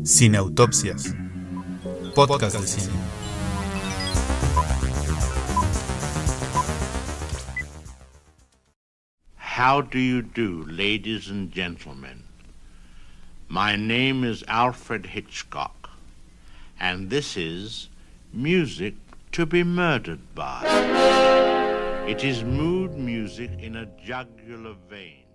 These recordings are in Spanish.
Cineautopsias, podcast de cine. How do you do, ladies and gentlemen? My name is Alfred Hitchcock, and this is Music to be Murdered By. It is mood music in a jugular vein.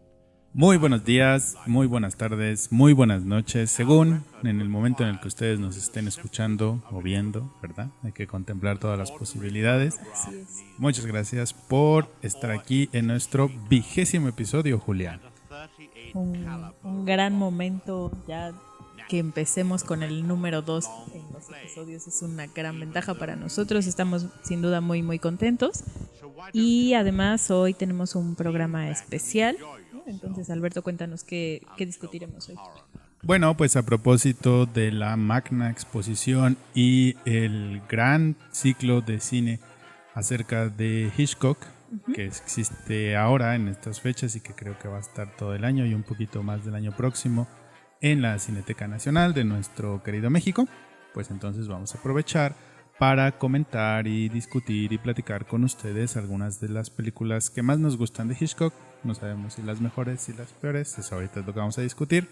Muy buenos días, muy buenas tardes, muy buenas noches, según en el momento en el que ustedes nos estén escuchando o viendo, ¿verdad? Hay que contemplar todas las posibilidades. Así es. Muchas gracias por estar aquí en nuestro 20º episodio, Julián. Un gran momento ya que empecemos con el número 2 en los episodios. Es una gran ventaja para nosotros. Estamos sin duda muy contentos. Y además hoy tenemos un programa especial. Entonces, Alberto, cuéntanos qué discutiremos hoy. Bueno, pues a propósito de la magna exposición y el gran ciclo de cine acerca de Hitchcock, que existe ahora en estas fechas y que creo que va a estar todo el año y un poquito más del año próximo en la Cineteca Nacional de nuestro querido México, pues entonces vamos a aprovechar para comentar y discutir y platicar con ustedes algunas de las películas que más nos gustan de Hitchcock. No sabemos si las mejores, si las peores, eso ahorita es lo que vamos a discutir,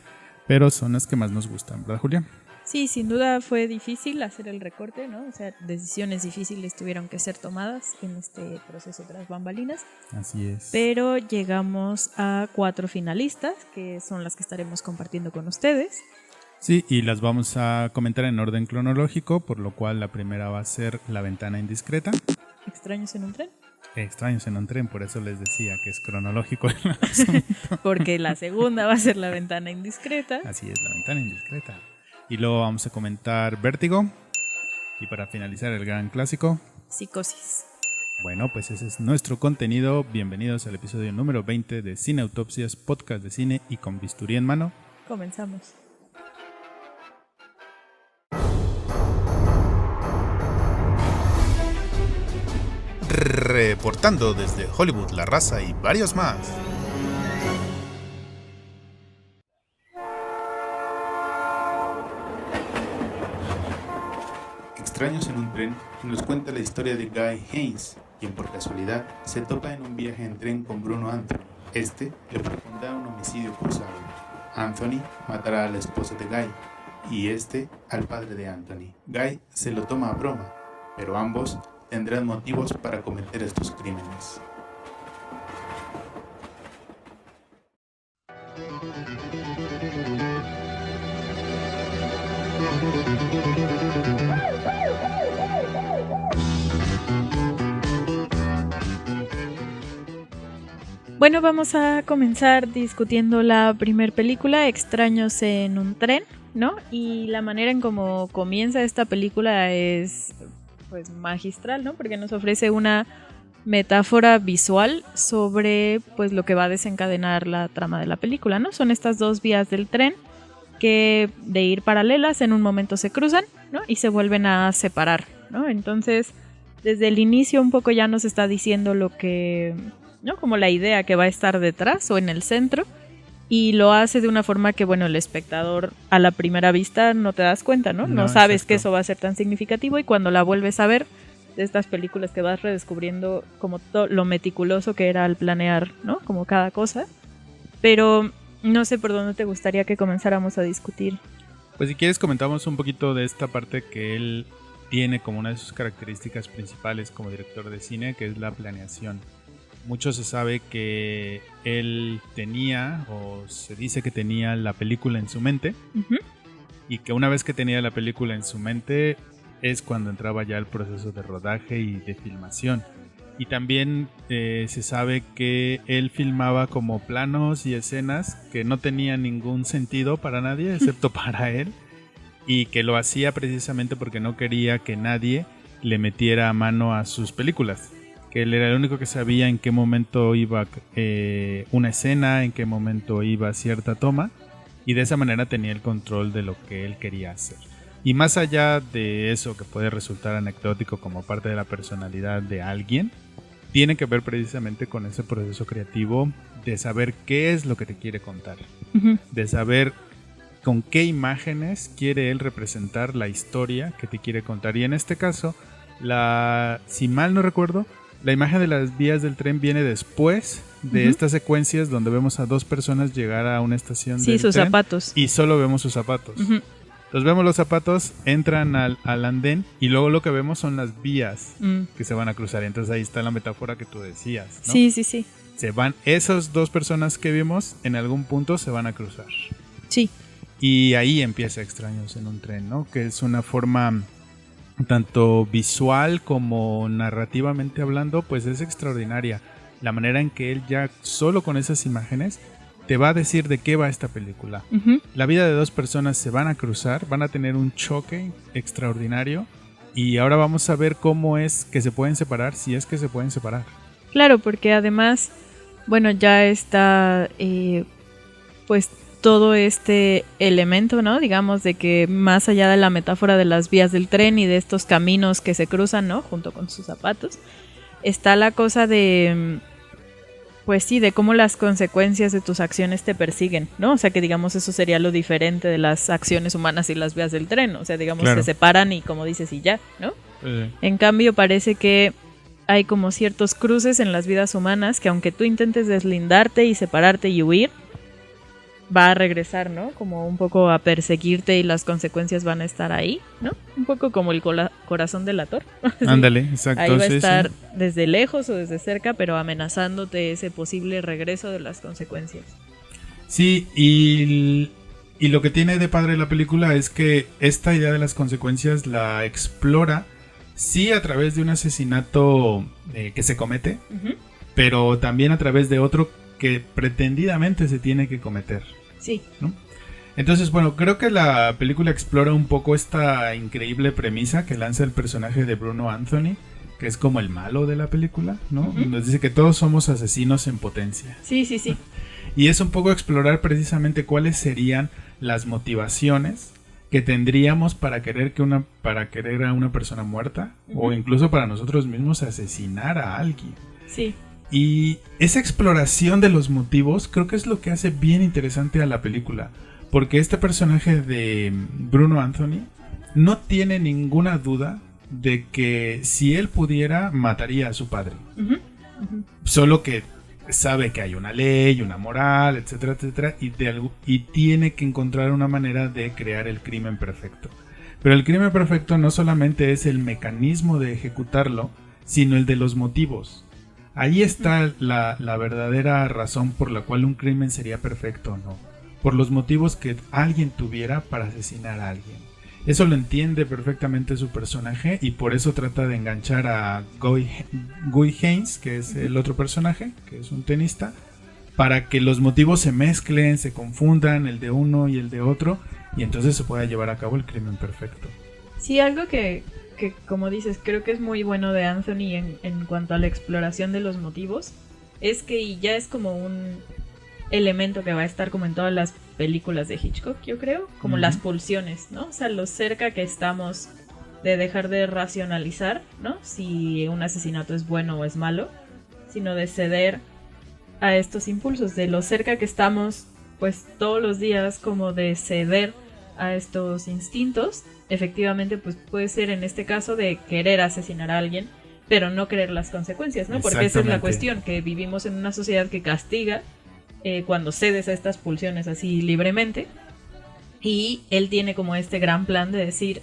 pero son las que más nos gustan, ¿verdad, Julián? Sí, sin duda fue difícil hacer el recorte, ¿no? O sea, decisiones difíciles tuvieron que ser tomadas en este proceso tras bambalinas. Así es. Pero llegamos a 4 finalistas, que son las que estaremos compartiendo con ustedes. Sí, y las vamos a comentar en orden cronológico, por lo cual la primera va a ser La Ventana Indiscreta. ¿Extraños en un tren? Extraños en un tren, por eso les decía que es cronológico el asunto. Porque la segunda va a ser La Ventana Indiscreta. Así es, La Ventana Indiscreta. Y luego vamos a comentar Vértigo. Y para finalizar, el gran clásico, Psicosis. Bueno, pues ese es nuestro contenido. Bienvenidos al episodio número 20 de Cineautopsias, podcast de cine y con bisturí en mano. Comenzamos. Reportando desde Hollywood, La Raza y varios más. Extraños en un tren nos cuenta la historia de Guy Haynes, quien por casualidad se topa en un viaje en tren con Bruno Anthony. Este le propondrá un homicidio cruzado. Anthony matará a la esposa de Guy y este al padre de Anthony. Guy se lo toma a broma, pero ambos tendrán motivos para cometer estos crímenes. Bueno, vamos a comenzar discutiendo la primer película, Extraños en un tren, ¿no? Y la manera en cómo comienza esta película es pues magistral, ¿no? Porque nos ofrece una metáfora visual sobre pues lo que va a desencadenar la trama de la película, ¿no? Son estas dos vías del tren que de ir paralelas en un momento se cruzan, ¿no? Y se vuelven a separar, ¿no? Entonces, desde el inicio un poco ya nos está diciendo lo que, ¿no? Como la idea que va a estar detrás o en el centro. Y lo hace de una forma que, bueno, el espectador a la primera vista no te das cuenta, ¿no? No sabes exacto. que eso va a ser tan significativo y cuando la vuelves a ver, de estas películas que vas redescubriendo como lo meticuloso que era al planear, ¿no? Como cada cosa. Pero no sé por dónde te gustaría que comenzáramos a discutir. Pues si quieres comentamos un poquito de esta parte que él tiene como una de sus características principales como director de cine, que es la planeación. Mucho se sabe que él tenía, o se dice que tenía la película en su mente, y que una vez que tenía la película en su mente es cuando entraba ya el proceso de rodaje y de filmación. Y también se sabe que él filmaba como planos y escenas que no tenían ningún sentido para nadie, excepto para él, y que lo hacía precisamente porque no quería que nadie le metiera mano a sus películas. Que él era el único que sabía en qué momento iba una escena, en qué momento iba cierta toma, y de esa manera tenía el control de lo que él quería hacer. Y más allá de eso que puede resultar anecdótico como parte de la personalidad de alguien, tiene que ver precisamente con ese proceso creativo de saber qué es lo que te quiere contar, de saber con qué imágenes quiere él representar la historia que te quiere contar. Y en este caso, si mal no recuerdo, la imagen de las vías del tren viene después de estas secuencias donde vemos a dos personas llegar a una estación del sus tren zapatos. Y solo vemos sus zapatos. Entonces vemos los zapatos, entran al andén y luego lo que vemos son las vías que se van a cruzar. Entonces ahí está la metáfora que tú decías, ¿no? Sí. Se van, esas dos personas que vimos en algún punto se van a cruzar. Sí. Y ahí empieza Extraños en un tren, ¿no? Que es una forma tanto visual como narrativamente hablando, pues es extraordinaria. La manera en que él ya solo con esas imágenes te va a decir de qué va esta película. La vida de dos personas se van a cruzar, van a tener un choque extraordinario y ahora vamos a ver cómo es que se pueden separar, si es que se pueden separar. Claro, porque además, bueno, ya está pues todo este elemento, ¿no? Digamos de que más allá de la metáfora de las vías del tren y de estos caminos que se cruzan, ¿no? Junto con sus zapatos, está la cosa de, pues sí, de cómo las consecuencias de tus acciones te persiguen, ¿no? O sea que digamos eso sería lo diferente de las acciones humanas y las vías del tren, o sea, digamos se separan y como dices y ya, ¿no? En cambio parece que hay como ciertos cruces en las vidas humanas que aunque tú intentes deslindarte y separarte y huir, va a regresar, ¿no? Como un poco a perseguirte y las consecuencias van a estar ahí, ¿no? Un poco como el corazón delator. Ándale, exacto. Ahí va a estar desde lejos o desde cerca, pero amenazándote ese posible regreso de las consecuencias. Sí, y lo que tiene de padre la película es que esta idea de las consecuencias la explora, sí, a través de un asesinato que se comete, pero también a través de otro que pretendidamente se tiene que cometer. Sí. ¿No? Entonces, bueno, creo que la película explora un poco esta increíble premisa que lanza el personaje de Bruno Anthony, que es como el malo de la película, ¿no? Nos dice que todos somos asesinos en potencia. Sí. Y es un poco explorar precisamente cuáles serían las motivaciones que tendríamos para querer a una persona muerta, o incluso para nosotros mismos asesinar a alguien. Sí. Y esa exploración de los motivos creo que es lo que hace bien interesante a la película, porque este personaje de Bruno Anthony no tiene ninguna duda de que si él pudiera mataría a su padre. Solo que sabe que hay una ley, una moral, etcétera, etcétera, y tiene que encontrar una manera de crear el crimen perfecto. Pero el crimen perfecto no solamente es el mecanismo de ejecutarlo, sino el de los motivos. Ahí está la verdadera razón por la cual un crimen sería perfecto o no. Por los motivos que alguien tuviera para asesinar a alguien. Eso lo entiende perfectamente su personaje y por eso trata de enganchar a Guy Haynes, que es el otro personaje, que es un tenista, para que los motivos se mezclen, se confundan, el de uno y el de otro, y entonces se pueda llevar a cabo el crimen perfecto. Sí, algo que como dices, creo que es muy bueno de Anthony en cuanto a la exploración de los motivos, es que ya es como un elemento que va a estar como en todas las películas de Hitchcock, yo creo, como las pulsiones, ¿no? O sea, lo cerca que estamos de dejar de racionalizar, ¿no? Si un asesinato es bueno o es malo, sino de ceder a estos impulsos, de lo cerca que estamos, pues todos los días, como de ceder a estos instintos. Efectivamente, pues puede ser en este caso de querer asesinar a alguien, pero no querer las consecuencias, ¿no? Porque esa es la cuestión, que vivimos en una sociedad que castiga cuando cedes a estas pulsiones así libremente, y él tiene como este gran plan de decir,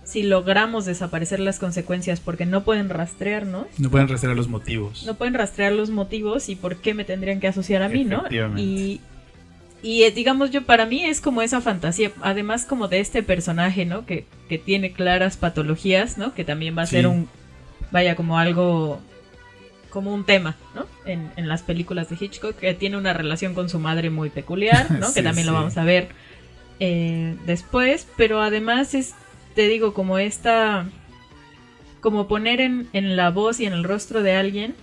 si logramos desaparecer las consecuencias porque no pueden rastrearnos, no pueden rastrear los motivos, y por qué me tendrían que asociar a mí, ¿no? Y digamos yo, para mí es como esa fantasía, además como de este personaje, ¿no? Que tiene claras patologías, ¿no? Que también va a ser como algo, como un tema, ¿no? En las películas de Hitchcock, que tiene una relación con su madre muy peculiar, ¿no? Que también lo vamos a ver después, pero además es, te digo, como poner en la voz y en el rostro de alguien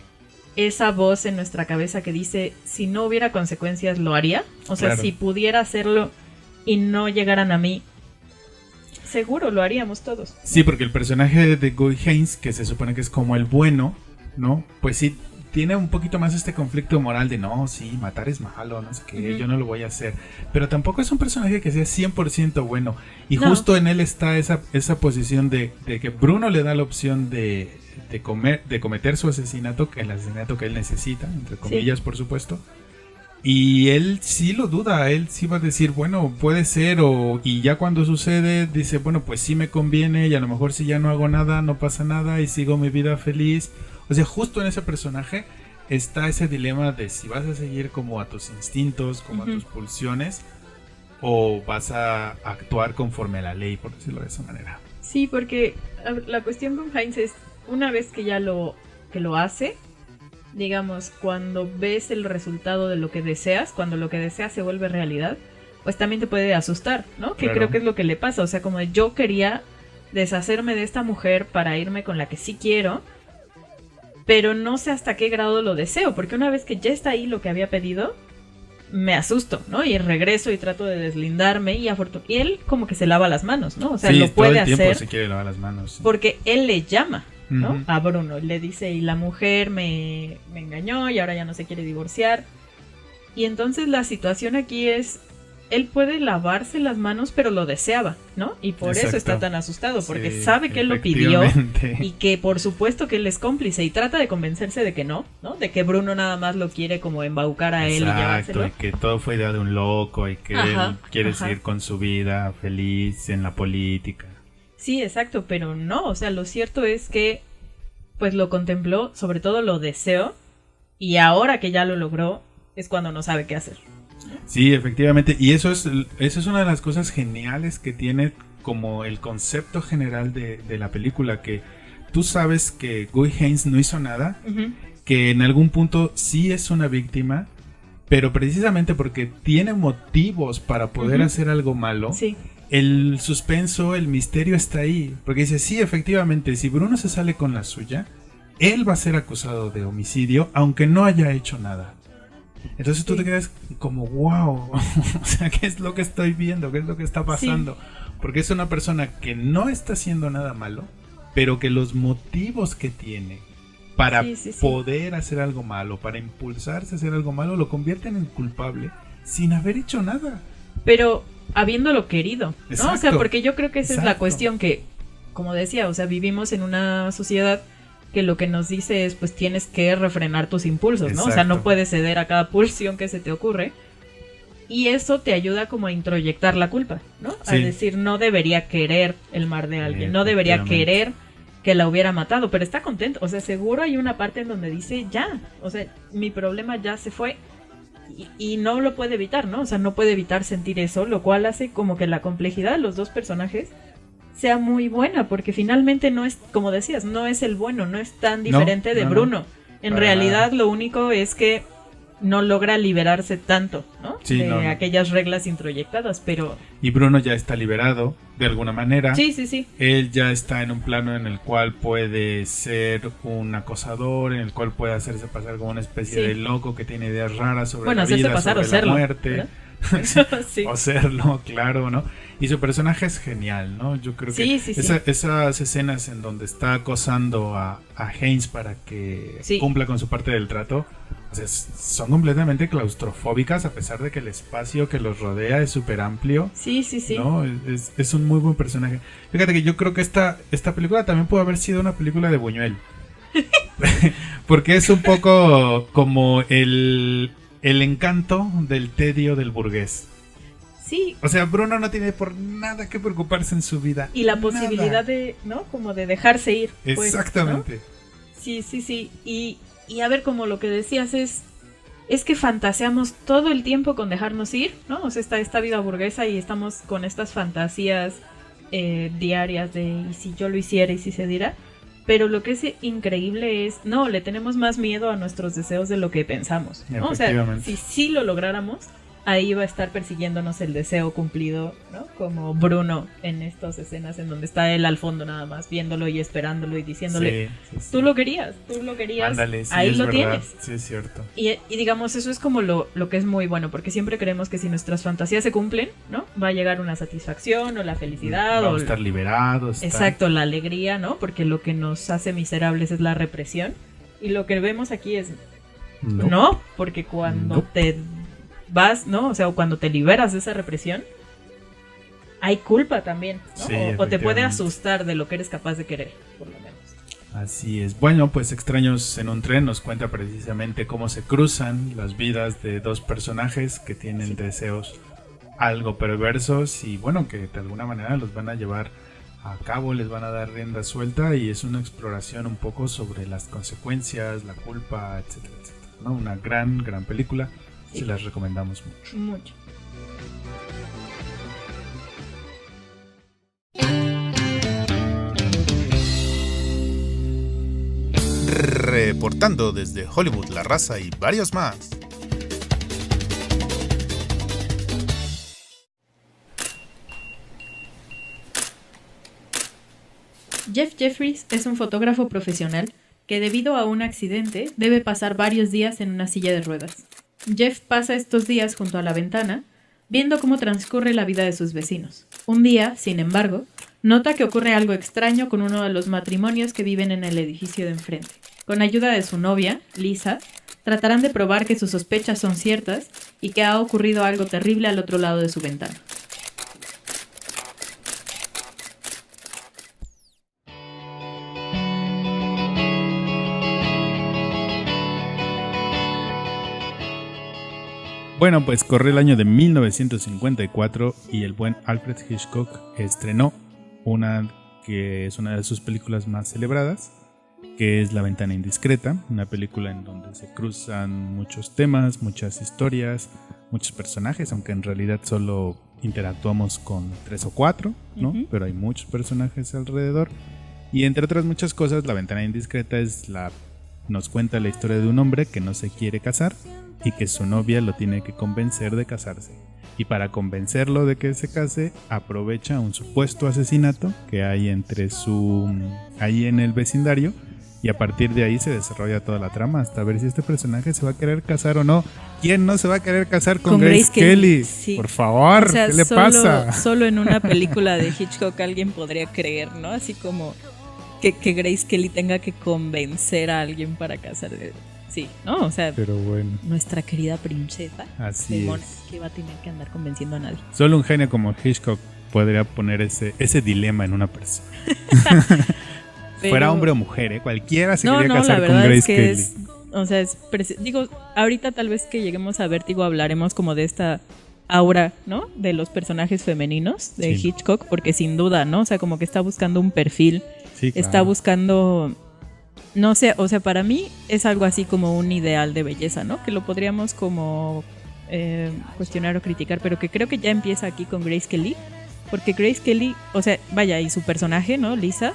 esa voz en nuestra cabeza que dice, si no hubiera consecuencias, ¿lo haría? O sea, si pudiera hacerlo y no llegaran a mí, seguro lo haríamos todos. Sí, porque el personaje de Guy Haynes, que se supone que es como el bueno, ¿no? Pues sí, tiene un poquito más este conflicto moral de no, sí, matar es malo, no sé qué, yo no lo voy a hacer. Pero tampoco es un personaje que sea 100% bueno. Y justo en él está esa posición de que Bruno le da la opción de cometer su asesinato, el asesinato que él necesita, entre comillas, por supuesto. Y él sí lo duda, él sí va a decir, bueno, puede ser, y ya cuando sucede, dice, bueno, pues sí me conviene, y a lo mejor si ya no hago nada, no pasa nada, y sigo mi vida feliz. O sea, justo en ese personaje está ese dilema de si vas a seguir como a tus instintos, como a tus pulsiones, o vas a actuar conforme a la ley, por decirlo de esa manera. Sí, porque la cuestión con Heinz es, una vez que ya lo hace, digamos, cuando ves el resultado de lo que deseas, cuando lo que deseas se vuelve realidad, pues también te puede asustar, ¿no? Que creo que es lo que le pasa, o sea, como yo quería deshacerme de esta mujer para irme con la que sí quiero, pero no sé hasta qué grado lo deseo, porque una vez que ya está ahí lo que había pedido, me asusto, ¿no? Y regreso y trato de deslindarme y él como que se lava las manos, ¿no? O sea, sí, lo puede hacer. Todo el tiempo se quiere lavar las manos. Sí. Porque él le llama, ¿no? A Bruno, le dice, y la mujer me engañó y ahora ya no se quiere divorciar. Y entonces la situación aquí es, él puede lavarse las manos, pero lo deseaba, ¿no? Y por eso está tan asustado, porque sabe que él lo pidió y que por supuesto que él es cómplice y trata de convencerse de que no, de que Bruno nada más lo quiere como embaucar a él y llevárselo. Y que todo fue idea de un loco y que él quiere seguir con su vida feliz en la política. Sí, exacto, pero no, o sea, lo cierto es que pues lo contempló, sobre todo lo deseó, y ahora que ya lo logró es cuando no sabe qué hacer. Sí, efectivamente, y eso es una de las cosas geniales que tiene como el concepto general de la película, que tú sabes que Guy Haines no hizo nada, que en algún punto sí es una víctima, pero precisamente porque tiene motivos para poder hacer algo malo, el suspenso, el misterio está ahí, porque dice, sí, efectivamente, si Bruno se sale con la suya, él va a ser acusado de homicidio, aunque no haya hecho nada. Entonces tú te quedas como, wow, o sea, ¿qué es lo que estoy viendo? ¿Qué es lo que está pasando? Porque es una persona que no está haciendo nada malo, pero que los motivos que tiene para poder hacer algo malo, para impulsarse a hacer algo malo, lo convierten en culpable sin haber hecho nada. Pero habiéndolo querido, ¿no? Exacto, o sea, porque yo creo que esa es la cuestión que, como decía, o sea, vivimos en una sociedad que lo que nos dice es, pues tienes que refrenar tus impulsos, ¿no? Exacto. O sea, no puedes ceder a cada pulsión que se te ocurre. Y eso te ayuda como a introyectar la culpa, ¿no? Sí. A decir, no debería querer el mal de alguien, no debería querer que la hubiera matado, pero está contento. O sea, seguro hay una parte en donde dice, ya, o sea, mi problema ya se fue. Y no lo puede evitar, ¿no? O sea, no puede evitar sentir eso, lo cual hace como que la complejidad de los dos personajes sea muy buena, porque finalmente no es, como decías, no es el bueno, no es tan diferente de Bruno. En realidad lo único es que no logra liberarse tanto, ¿no? Sí, de aquellas reglas introyectadas, pero... Y Bruno ya está liberado, de alguna manera. Sí. Él ya está en un plano en el cual puede ser un acosador, en el cual puede hacerse pasar como una especie de loco que tiene ideas raras sobre la vida, pasar sobre la muerte. O serlo, claro, ¿no? Y su personaje es genial, ¿no? Yo creo que esas escenas en donde está acosando a Haines para que cumpla con su parte del trato, o sea, son completamente claustrofóbicas, a pesar de que el espacio que los rodea es súper amplio. Sí. ¿No? Es un muy buen personaje. Fíjate que yo creo que esta película también puede haber sido una película de Buñuel. Porque es un poco como el encanto del tedio del burgués. Sí. O sea, Bruno no tiene por nada que preocuparse en su vida. Y la posibilidad de, ¿no? Como de dejarse ir. Pues, exactamente. ¿no? Sí. Y a ver, como lo que decías es que fantaseamos todo el tiempo con dejarnos ir, ¿no? O sea, está esta vida burguesa y estamos con estas fantasías diarias de, ¿y si yo lo hiciera y si se diera? Pero lo que es increíble es, no, le tenemos más miedo a nuestros deseos de lo que pensamos, ¿no? O sea, si sí lo lográramos, ahí va a estar persiguiéndonos el deseo cumplido, ¿no? Como Bruno en estas escenas en donde está él al fondo nada más, viéndolo y esperándolo y diciéndole, tú lo querías, ándale, ahí lo tienes. Sí, es cierto. Y digamos, eso es como lo que es muy bueno, porque siempre creemos que si nuestras fantasías se cumplen, ¿no? Va a llegar una satisfacción o la felicidad. Vamos a estar liberados. Exacto, la alegría, ¿no? Porque lo que nos hace miserables es la represión. Y lo que vemos aquí es no, porque cuando te vas, ¿no? O sea, cuando te liberas de esa represión, hay culpa también, ¿no? Sí, o te puede asustar de lo que eres capaz de querer, por lo menos. Así es. Bueno, pues Extraños en un tren nos cuenta precisamente cómo se cruzan las vidas de dos personajes que tienen deseos algo perversos y bueno, que de alguna manera los van a llevar a cabo, les van a dar rienda suelta y es una exploración un poco sobre las consecuencias, la culpa, etcétera, etcétera, ¿no? Una gran película, sí. Se las recomendamos mucho. Mucho. Reportando desde Hollywood, La Raza y varios más. Jeff Jeffries es un fotógrafo profesional que debido a un accidente debe pasar varios días en una silla de ruedas. Jeff pasa estos días junto a la ventana, viendo cómo transcurre la vida de sus vecinos. Un día, sin embargo, nota que ocurre algo extraño con uno de los matrimonios que viven en el edificio de enfrente. Con ayuda de su novia, Lisa, tratarán de probar que sus sospechas son ciertas y que ha ocurrido algo terrible al otro lado de su ventana. Bueno, pues corre el año de 1954 y el buen Alfred Hitchcock estrenó una que es una de sus películas más celebradas, que es La ventana indiscreta, una película en donde se cruzan muchos temas, muchas historias, muchos personajes, aunque en realidad solo interactuamos con 3 o 4, ¿no? Uh-huh. Pero hay muchos personajes alrededor. Y entre otras muchas cosas, La ventana indiscreta nos cuenta la historia de un hombre que no se quiere casar y que su novia lo tiene que convencer de casarse. Y para convencerlo de que se case, aprovecha un supuesto asesinato que hay ahí en el vecindario. Y a partir de ahí se desarrolla toda la trama hasta ver si este personaje se va a querer casar o no. ¿Quién no se va a querer casar con Grace Kelly? Sí. Por favor, o sea, ¿qué le pasa? Solo en una película de Hitchcock alguien podría creer, ¿no? Así como que Grace Kelly tenga que convencer a alguien para casarse. Sí, ¿no? O sea, pero bueno, nuestra querida princesa. Así es. Que va a tener que andar convenciendo a nadie. Solo un genio como Hitchcock podría poner ese dilema en una persona. Pero, fuera hombre o mujer, cualquiera se quería casar con Grace Kelly. Digo, ahorita tal vez que lleguemos a Vértigo hablaremos como de esta aura, ¿no? De los personajes femeninos de Hitchcock, porque sin duda, ¿no? O sea, como que está buscando un perfil, está buscando, no sé, o sea, para mí es algo así como un ideal de belleza, ¿no? Que lo podríamos como cuestionar o criticar, pero que creo que ya empieza aquí con Grace Kelly, porque Grace Kelly, o sea, vaya, y su personaje, ¿no? Lisa.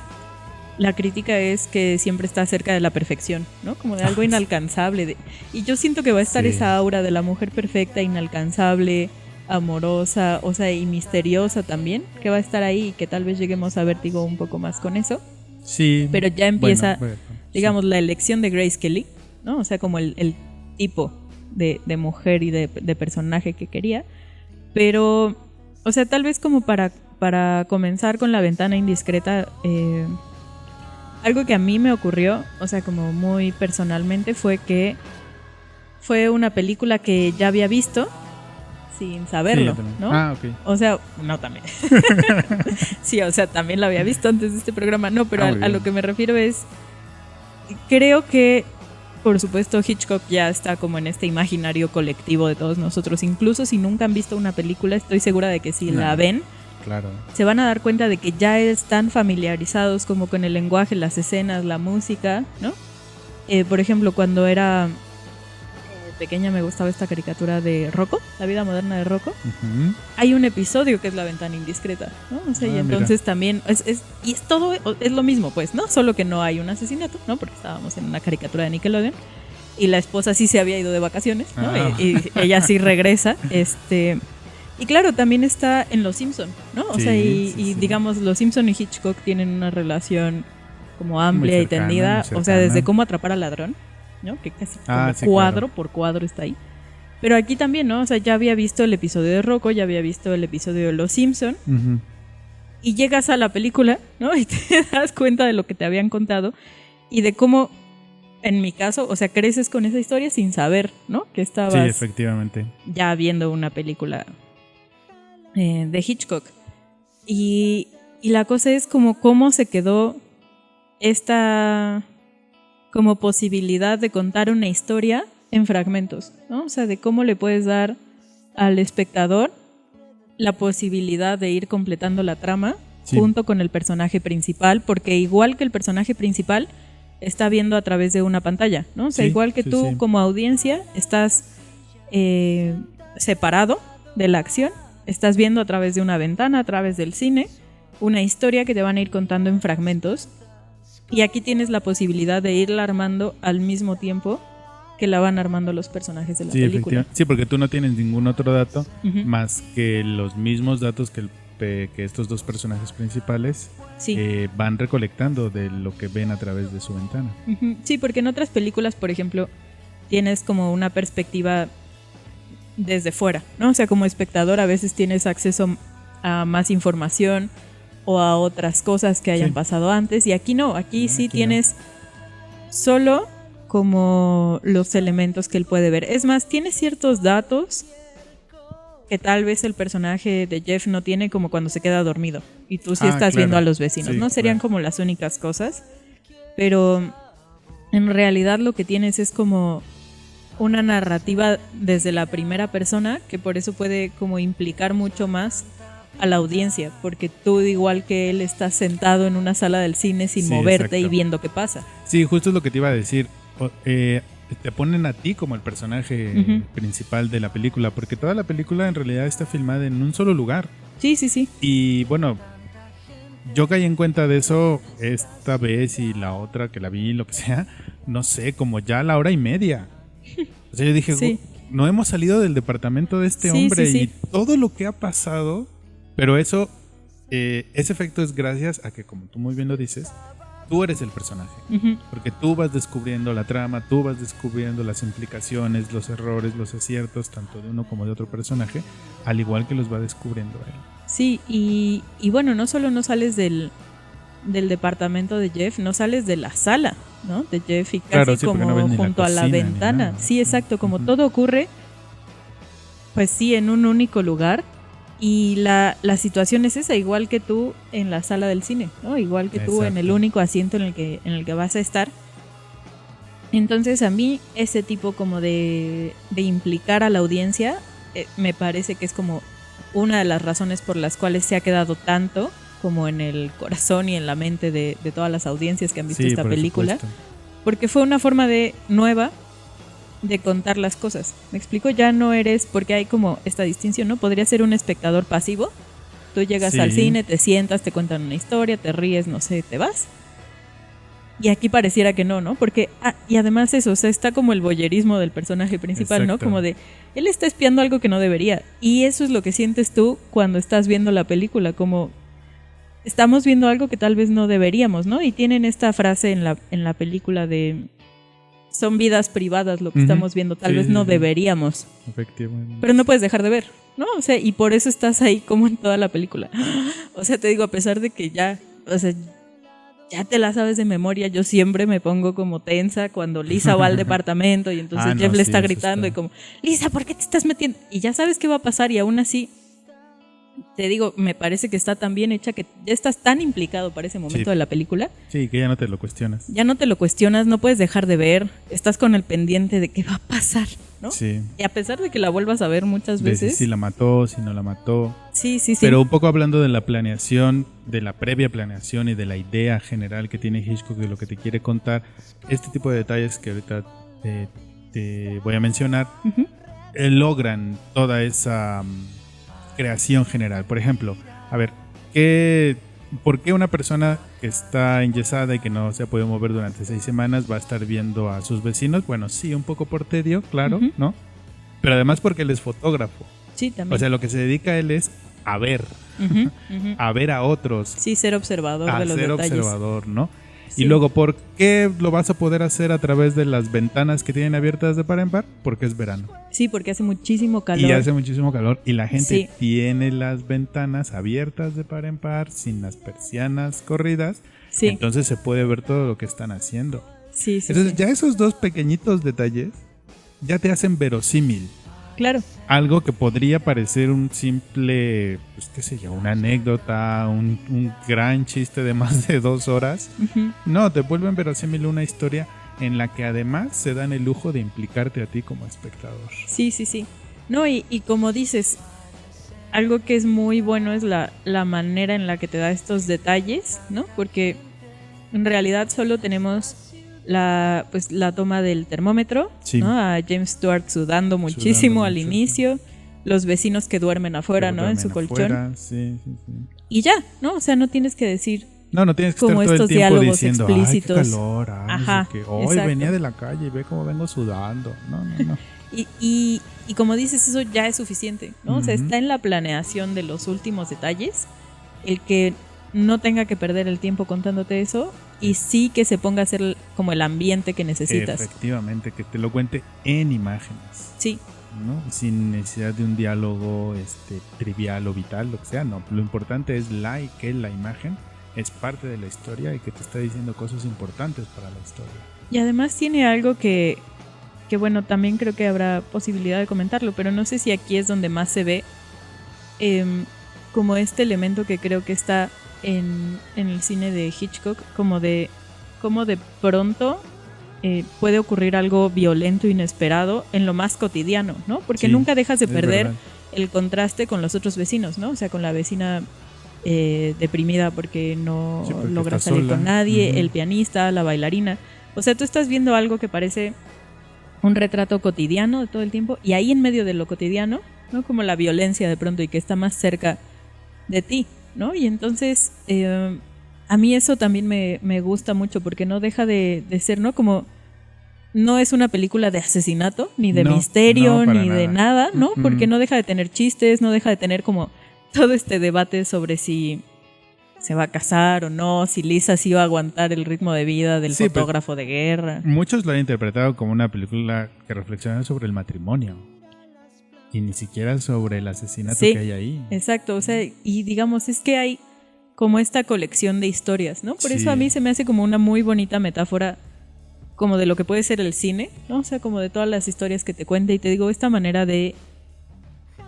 La crítica es que siempre está cerca de la perfección, ¿no? Como de algo inalcanzable. Y yo siento que va a estar esa aura de la mujer perfecta, inalcanzable, amorosa, o sea, y misteriosa también, que va a estar ahí y que tal vez lleguemos a Vértigo un poco más con eso. Sí. Pero ya empieza, digamos, la elección de Grace Kelly, ¿no? O sea, como el tipo de mujer y de personaje que quería. Pero, o sea, tal vez como para comenzar con La ventana indiscreta, algo que a mí me ocurrió, o sea, como muy personalmente, fue que fue una película que ya había visto sin saberlo, ¿no? Ah, ok. O sea, no también. Sí, o sea, también la había visto antes de este programa. No, pero a lo que me refiero es, creo que, por supuesto, Hitchcock ya está como en este imaginario colectivo de todos nosotros. Incluso si nunca han visto una película, estoy segura de que si la ven, claro, se van a dar cuenta de que ya están familiarizados como con el lenguaje, las escenas, la música, ¿no? Por ejemplo, cuando era pequeña me gustaba esta caricatura de Rocco, La vida moderna de Rocco. Uh-huh. Hay un episodio que es La ventana indiscreta, ¿no? O sea, y entonces también y es todo, es lo mismo, pues, ¿no? Solo que no hay un asesinato, ¿no? Porque estábamos en una caricatura de Nickelodeon y la esposa sí se había ido de vacaciones, ¿no? Y ella sí regresa, y claro, también está en Los Simpson, ¿no? O sea, y digamos, Los Simpson y Hitchcock tienen una relación como amplia y tendida. O sea, desde Cómo atrapar al ladrón, ¿no? Que casi como cuadro por cuadro está ahí. Pero aquí también, ¿no? O sea, ya había visto el episodio de Rocco, ya había visto el episodio de Los Simpson. Uh-huh. Y llegas a la película, ¿no? Y te das cuenta de lo que te habían contado y de cómo en mi caso, o sea, creces con esa historia sin saber, ¿no? Que estabas Sí, efectivamente. ya viendo una película de Hitchcock. Y la cosa es como cómo se quedó esta como posibilidad de contar una historia en fragmentos, ¿no? O sea, de cómo le puedes dar al espectador la posibilidad de ir completando la trama junto con el personaje principal, porque igual que el personaje principal está viendo a través de una pantalla, ¿no? O sea, igual que tú como audiencia estás separado de la acción, estás viendo a través de una ventana, a través del cine, una historia que te van a ir contando en fragmentos, y aquí tienes la posibilidad de irla armando al mismo tiempo que la van armando los personajes de la película. Sí, porque tú no tienes ningún otro dato más que los mismos datos que estos dos personajes principales van recolectando de lo que ven a través de su ventana. Sí, porque en otras películas, por ejemplo, tienes como una perspectiva desde fuera, ¿no? O sea, como espectador a veces tienes acceso a más información o a otras cosas que hayan pasado antes, y aquí no, aquí tienes solo como los elementos que él puede ver. Es más, tiene ciertos datos que tal vez el personaje de Jeff no tiene, como cuando se queda dormido y tú estás viendo a los vecinos, ¿no? Serían como las únicas cosas, pero en realidad lo que tienes es como una narrativa desde la primera persona, que por eso puede como implicar mucho más a la audiencia, porque tú, igual que él, estás sentado en una sala del cine sin moverte y viendo qué pasa. Sí, justo es lo que te iba a decir. Te ponen a ti como el personaje principal de la película, porque toda la película en realidad está filmada en un solo lugar. Sí. Y bueno, yo caí en cuenta de eso esta vez y la otra que la vi, lo que sea, no sé, como ya a la 1:30. O sea, yo dije, no hemos salido del departamento de este hombre y todo lo que ha pasado, pero eso, ese efecto es gracias a que, como tú muy bien lo dices, tú eres el personaje, porque tú vas descubriendo la trama, tú vas descubriendo las implicaciones, los errores, los aciertos, tanto de uno como de otro personaje, al igual que los va descubriendo él. Sí, y bueno, no solo no sales del departamento de Jeff, no sales de la sala, ¿no? De Jeff, y casi como junto a la ventana. Sí, exacto, como todo ocurre, pues sí, en un único lugar. Y la situación es esa, igual que tú en la sala del cine, ¿no? Igual que tú en el único asiento en el que vas a estar. Entonces, a mí ese tipo como de implicar a la audiencia me parece que es como una de las razones por las cuales se ha quedado tanto como en el corazón y en la mente de todas las audiencias que han visto esta película. Supuesto. Porque fue una forma nueva de contar las cosas. ¿Me explico? Ya no eres, porque hay como esta distinción, ¿no? Podría ser un espectador pasivo. Tú llegas al cine, te sientas, te cuentan una historia, te ríes, no sé, te vas. Y aquí pareciera que no, ¿no? Porque, y además eso, o sea, está como el voyerismo del personaje principal, ¿no? Como de, él está espiando algo que no debería. Y eso es lo que sientes tú cuando estás viendo la película, como estamos viendo algo que tal vez no deberíamos, ¿no? Y tienen esta frase en la película de, son vidas privadas lo que estamos viendo, tal vez no deberíamos. Efectivamente. Pero no puedes dejar de ver, ¿no? O sea, y por eso estás ahí como en toda la película. O sea, te digo, a pesar de que ya te la sabes de memoria, yo siempre me pongo como tensa cuando Lisa va al departamento y entonces Jeff le está gritando y como, Lisa, ¿por qué te estás metiendo? Y ya sabes qué va a pasar, y aún así, te digo, me parece que está tan bien hecha que ya estás tan implicado para ese momento de la película. Sí, que ya no te lo cuestionas. Ya no te lo cuestionas, no puedes dejar de ver, estás con el pendiente de qué va a pasar, ¿no? Sí. Y a pesar de que la vuelvas a ver muchas veces. Si la mató, si no la mató. Sí. Pero un poco hablando de la planeación, de la previa planeación y de la idea general que tiene Hitchcock de lo que te quiere contar, este tipo de detalles que ahorita te voy a mencionar, logran toda esa creación general. Por ejemplo, a ver, ¿por qué una persona que está enyesada y que no se ha podido mover durante 6 semanas va a estar viendo a sus vecinos? Bueno, sí, un poco por tedio, claro, ¿no? Pero además porque él es fotógrafo. Sí, también. O sea, lo que se dedica a él es a ver, a ver a otros. Sí, ser observador de los detalles. A ser observador, ¿no? Sí. Y luego, ¿por qué lo vas a poder hacer a través de las ventanas que tienen abiertas de par en par? Porque es verano. Sí, porque hace muchísimo calor. Y hace muchísimo calor y la gente tiene las ventanas abiertas de par en par, sin las persianas corridas. Sí. Entonces se puede ver todo lo que están haciendo. Sí, sí, Entonces sí. ya esos dos pequeñitos detalles ya te hacen verosímil. Claro. Algo que podría parecer un simple, pues qué sé yo, una anécdota, un gran chiste de más de 2 horas. Ujú. No, te vuelven verosímil una historia en la que además se dan el lujo de implicarte a ti como espectador. Sí, sí, sí. No, y como dices, algo que es muy bueno es la manera en la que te da estos detalles, ¿no? Porque en realidad solo tenemos la toma del termómetro, Sí. ¿no? A James Stewart sudando muchísimo al mucho. inicio, los vecinos que duermen afuera, Pero ¿no? En duermen su colchón. afuera, sí, sí, sí. Y ya, ¿no? O sea, no tienes que decir No tienes que como estar todo el estos tiempo diálogos diciendo, explícitos. ay, qué calor, ay, Ajá, no sé qué. Hoy exacto. venía de la calle y ve cómo vengo sudando. No, no, no. Y como dices, eso ya es suficiente, ¿no? O sea, Ujú. está en la planeación de los últimos detalles, el que no tenga que perder el tiempo contándote eso y sí que se ponga a hacer como el ambiente que necesitas. Efectivamente, que te lo cuente en imágenes, Sí, ¿no? Sin necesidad de un diálogo trivial o vital, lo que sea, no. Lo importante es que la imagen es parte de la historia y que te está diciendo cosas importantes para la historia. y además tiene algo que bueno, también creo que habrá posibilidad de comentarlo, pero no sé si aquí es donde más se ve como este elemento que creo que está en el cine de Hitchcock, como de pronto puede ocurrir algo violento, inesperado, en lo más cotidiano, ¿no? Porque Sí, nunca dejas de es perder verdad. el contraste con los otros vecinos, ¿no? O sea, con la vecina deprimida porque no Sí, porque logra está salir sola. con nadie, Ujú. el pianista, la bailarina. O sea, tú estás viendo algo que parece un retrato cotidiano de todo el tiempo y ahí en medio de lo cotidiano, ¿no? Como la violencia de pronto y que está más cerca de ti, ¿no? Y entonces a mí eso también me gusta mucho porque no deja de ser, ¿no? Como no es una película de asesinato, ni de No, misterio, no, para ni de nada, ¿no? Mm-mm. Porque no deja de tener chistes, no deja de tener como todo este debate sobre si se va a casar o no, si Lisa sí va a aguantar el ritmo de vida del Sí, pues, fotógrafo de guerra. Muchos lo han interpretado como una película que reflexiona sobre el matrimonio y ni siquiera sobre el asesinato Sí. que hay ahí. Exacto, o sea, y digamos, es que hay como esta colección de historias, ¿no? Por Sí. eso a mí se me hace como una muy bonita metáfora como de lo que puede ser el cine, ¿no? O sea, como de todas las historias que te cuenta y te digo, esta manera de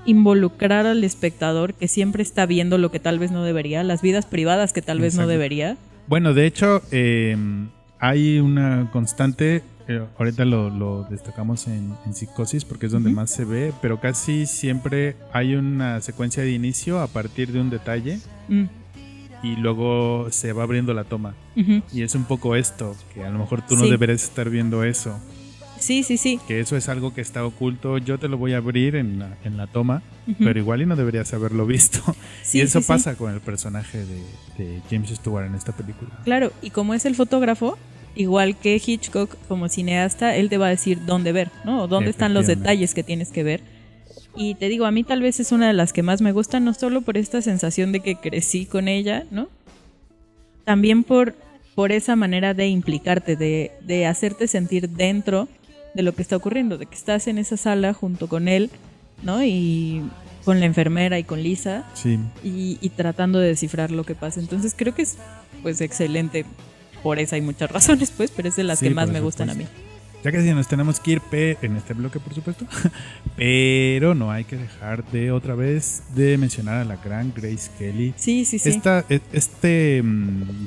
involucrar al espectador que siempre está viendo lo que tal vez no debería, las vidas privadas que tal vez no Exacto. debería. Bueno, de hecho, hay una constante, ahorita lo destacamos en Psicosis porque es donde Ujú. más se ve, pero casi siempre hay una secuencia de inicio a partir de un detalle Mm, y luego se va abriendo la toma. ujú. Y es un poco esto, que a lo mejor tú no Sí. deberías estar viendo eso, Sí, sí, sí. que eso es algo que está oculto, yo te lo voy a abrir en la toma, Ujú. pero igual y no deberías haberlo visto. Sí, y eso sí, sí. pasa con el personaje de James Stewart en esta película. Claro, y como es el fotógrafo, igual que Hitchcock como cineasta, él te va a decir dónde ver, ¿no? O dónde están los Efectivamente. detalles que tienes que ver. Y te digo, a mí tal vez es una de las que más me gustan, no solo por esta sensación de que crecí con ella, ¿no? También por esa manera de implicarte, de hacerte sentir dentro de lo que está ocurriendo, de que estás en esa sala junto con él, ¿no? Y con la enfermera y con Lisa, Sí. y tratando de descifrar lo que pasa. Entonces creo que es pues excelente. Por eso hay muchas razones, pues, pero es de las Sí, que más por me gustan a mí. supuesto. Ya que sí nos tenemos que ir en este bloque, por supuesto, pero no hay que dejar de otra vez de mencionar a la gran Grace Kelly. Sí, sí, sí. Este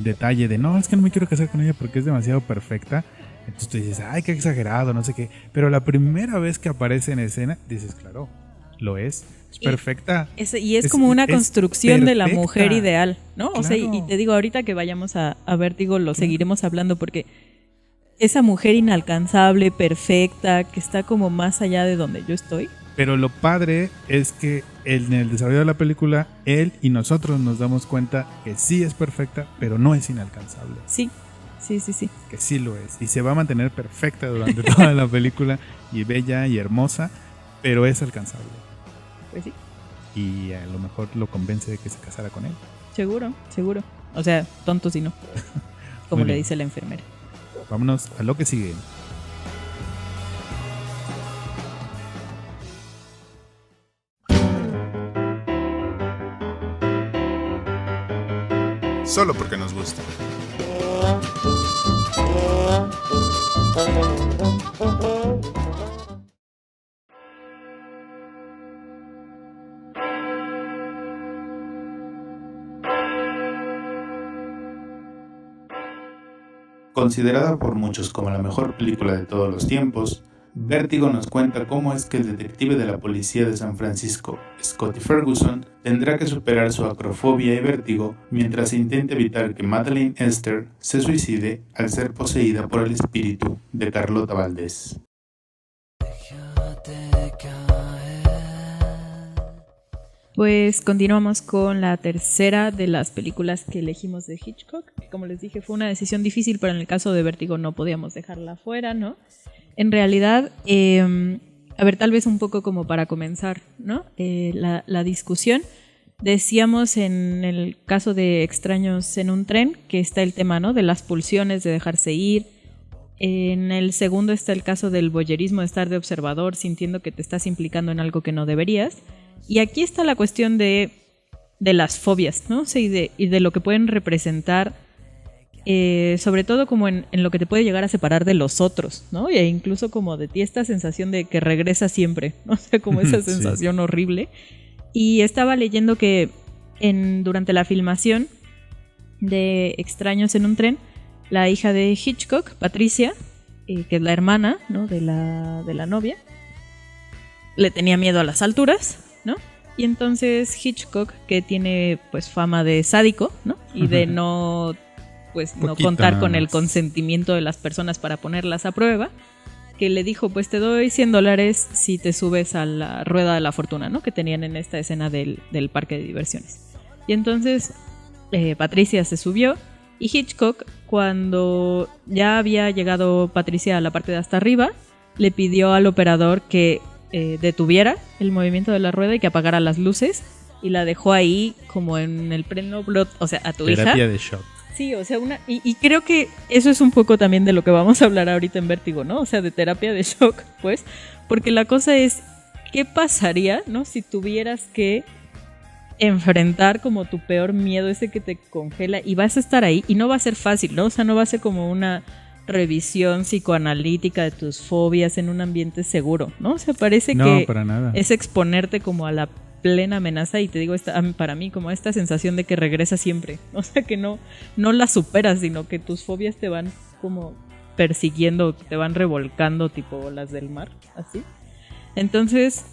detalle de no, es que no me quiero casar con ella porque es demasiado perfecta. Entonces tú dices, ay, qué exagerado, no sé qué. Pero la primera vez que aparece en escena, dices, claro, lo es Y perfecta. Y es como una es construcción de la perfecta. mujer ideal, ¿no? O sea, y Claro. te digo, ahorita que vayamos a Vértigo lo seguiremos hablando porque esa mujer inalcanzable, perfecta, que está como más allá de donde yo estoy. Pero lo padre es que en el desarrollo de la película, él y nosotros nos damos cuenta que sí es perfecta, pero no es inalcanzable. Sí, sí, sí, sí. Que sí lo es. Y se va a mantener perfecta durante toda la película, y bella y hermosa, pero es alcanzable. Pues sí, Y a lo mejor lo convence de que se casara con él. seguro, seguro. O sea, tonto si no. Como Muy le bien. dice la enfermera. Vámonos a lo que sigue. Solo porque nos gusta. Considerada por muchos como la mejor película de todos los tiempos, Vértigo nos cuenta cómo es que el detective de la policía de San Francisco, Scotty Ferguson, tendrá que superar su acrofobia y vértigo mientras intenta evitar que Madeleine Esther se suicide al ser poseída por el espíritu de Carlota Valdés. Pues continuamos con la tercera de las películas que elegimos de Hitchcock, que como les dije fue una decisión difícil, pero en el caso de Vértigo no podíamos dejarla fuera, ¿no? En realidad, a ver, tal vez un poco como para comenzar, ¿no? La discusión. Decíamos en el caso de Extraños en un tren que está el tema, ¿no? De las pulsiones, de dejarse ir. En el segundo está el caso del voyerismo, de estar de observador, sintiendo que te estás implicando en algo que no deberías. Y aquí está la cuestión de las fobias, ¿no? O sea, y de lo que pueden representar, sobre todo como en lo que te puede llegar a separar de los otros, ¿no? E incluso como de ti esta sensación de que regresa siempre, ¿no? O sea, como esa sensación horrible. Y estaba leyendo que durante la filmación de Extraños en un tren, la hija de Hitchcock, Patricia, que es la hermana, ¿no? de la novia, le tenía miedo a las alturas, ¿no? Y entonces Hitchcock, que tiene pues fama de sádico, ¿no? Y de no contar con el consentimiento de las personas para ponerlas a prueba, que le dijo, pues te doy $100 si te subes a la rueda de la fortuna, ¿no? Que tenían en esta escena del parque de diversiones. Y entonces Patricia se subió y Hitchcock, cuando ya había llegado Patricia a la parte de hasta arriba, le pidió al operador que detuviera el movimiento de la rueda y que apagara las luces, y la dejó ahí como en el pleno blot, o sea, a tu hija. Terapia de shock. Sí, o sea, y creo que eso es un poco también de lo que vamos a hablar ahorita en Vértigo, ¿no? O sea, de terapia de shock, pues, porque la cosa es, ¿qué pasaría, no? Si tuvieras que enfrentar como tu peor miedo, ese que te congela, y vas a estar ahí, y no va a ser fácil, ¿no? O sea, no va a ser como una revisión psicoanalítica de tus fobias en un ambiente seguro, ¿no? O sea, parece que para nada. Es exponerte como a la plena amenaza, y te digo, para mí como esta sensación de que regresa siempre, o sea, que no la superas, sino que tus fobias te van como persiguiendo, te van revolcando tipo olas del mar, así. Entonces,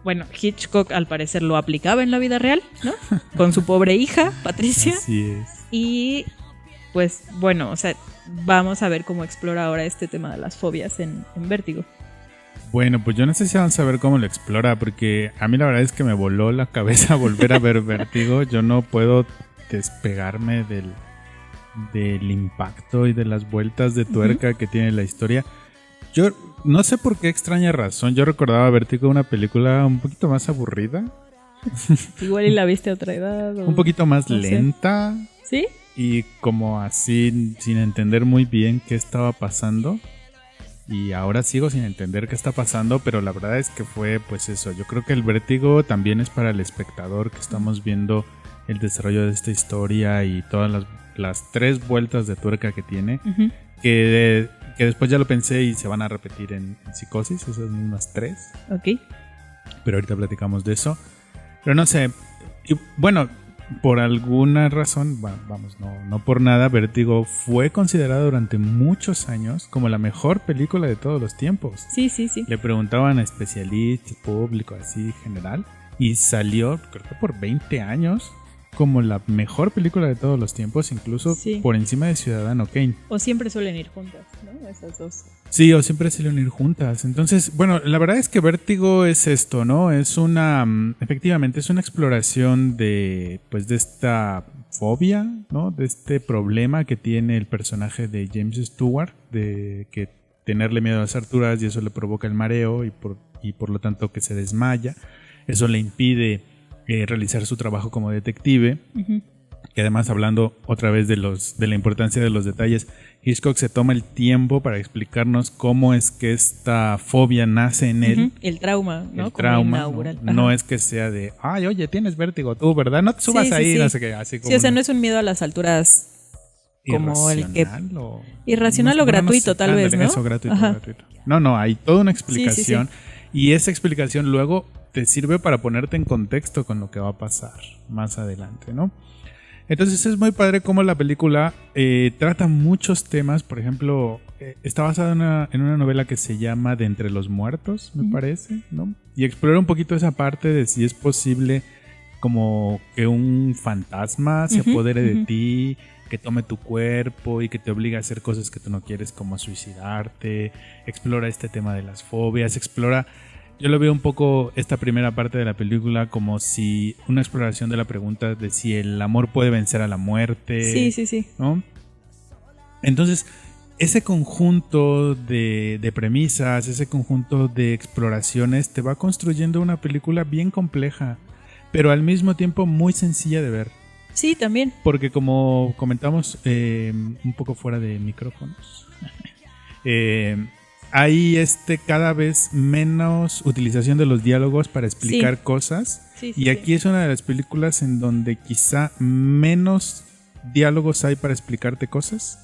bueno, Hitchcock al parecer lo aplicaba en la vida real, ¿no? Con su pobre hija, Patricia. Así es. Y pues bueno, o sea, vamos a ver cómo explora ahora este tema de las fobias en Vértigo. Bueno, pues yo no sé si vamos a ver cómo lo explora, porque a mí la verdad es que me voló la cabeza volver a ver Vértigo. Yo no puedo despegarme del impacto y de las vueltas de tuerca que tiene la historia. Yo no sé por qué extraña razón, yo recordaba Vértigo una película un poquito más aburrida. Igual y la viste a otra edad. Un poquito más lenta. ¿Sí? Y como así, sin entender muy bien qué estaba pasando. Y ahora sigo sin entender qué está pasando, pero la verdad es que fue pues eso. Yo creo que el Vértigo también es para el espectador, que estamos viendo el desarrollo de esta historia y todas las 3 vueltas de tuerca que tiene. Uh-huh. Que después ya lo pensé y se van a repetir en Psicosis, esas mismas 3. Ok. Pero ahorita platicamos de eso. Pero no sé, y bueno, por alguna razón, vamos, no por nada, Vértigo fue considerado durante muchos años como la mejor película de todos los tiempos. Sí. Le preguntaban a especialistas, público, así general, y salió, creo que por 20 años, como la mejor película de todos los tiempos, incluso por encima de Ciudadano Kane. O siempre suelen ir juntas, ¿no? Esas dos. Sí, o siempre suelen ir juntas. Entonces, bueno, la verdad es que Vértigo es esto, ¿no? Es efectivamente, es una exploración de esta fobia, ¿no? De este problema que tiene el personaje de James Stewart, de que tenerle miedo a las alturas y eso le provoca el mareo y por lo tanto que se desmaya. Eso le impide realizar su trabajo como detective. Uh-huh. Que además, hablando otra vez de la importancia de los detalles, Hitchcock se toma el tiempo para explicarnos cómo es que esta fobia nace en él. Uh-huh. El trauma, ¿no? El trauma, no es que sea de, ay, oye, tienes vértigo tú, ¿verdad? No te subas ahí, no sé qué. Así como o sea, no es un miedo a las alturas como el que... Irracional o... Irracional o gratuito, tal vez, ¿no? Eso, gratuito. No, hay toda una explicación. Sí. Y esa explicación luego te sirve para ponerte en contexto con lo que va a pasar más adelante, ¿no? Entonces es muy padre cómo la película trata muchos temas. Por ejemplo, está basada en una novela que se llama De entre los muertos, me parece, ¿no? Y explora un poquito esa parte de si es posible como que un fantasma se apodere de ti, que tome tu cuerpo y que te obliga a hacer cosas que tú no quieres, como a suicidarte. Explora este tema de las fobias, yo lo veo un poco esta primera parte de la película como si una exploración de la pregunta de si el amor puede vencer a la muerte. Sí. ¿No? Entonces, ese conjunto de premisas, ese conjunto de exploraciones te va construyendo una película bien compleja, pero al mismo tiempo muy sencilla de ver. Sí, también. Porque como comentamos un poco fuera de micrófonos, hay cada vez menos utilización de los diálogos para explicar cosas. Y aquí es una de las películas en donde quizá menos diálogos hay para explicarte cosas,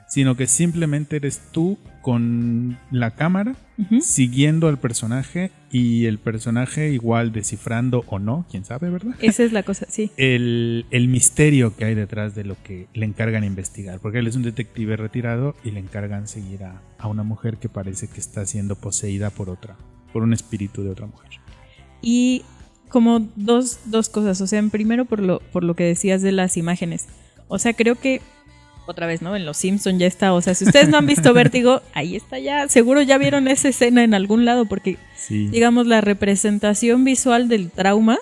sino que simplemente eres tú con la cámara siguiendo al personaje y el personaje igual descifrando o no, quién sabe, ¿verdad? Esa es la cosa, sí. El misterio que hay detrás de lo que le encargan investigar, porque él es un detective retirado y le encargan seguir a una mujer que parece que está siendo poseída por un espíritu de otra mujer. Y como dos cosas, o sea, primero por lo que decías de las imágenes, o sea, creo que otra vez, ¿no? En Los Simpson ya está, o sea, si ustedes no han visto Vértigo, ahí está ya, seguro ya vieron esa escena en algún lado, porque digamos la representación visual del trauma,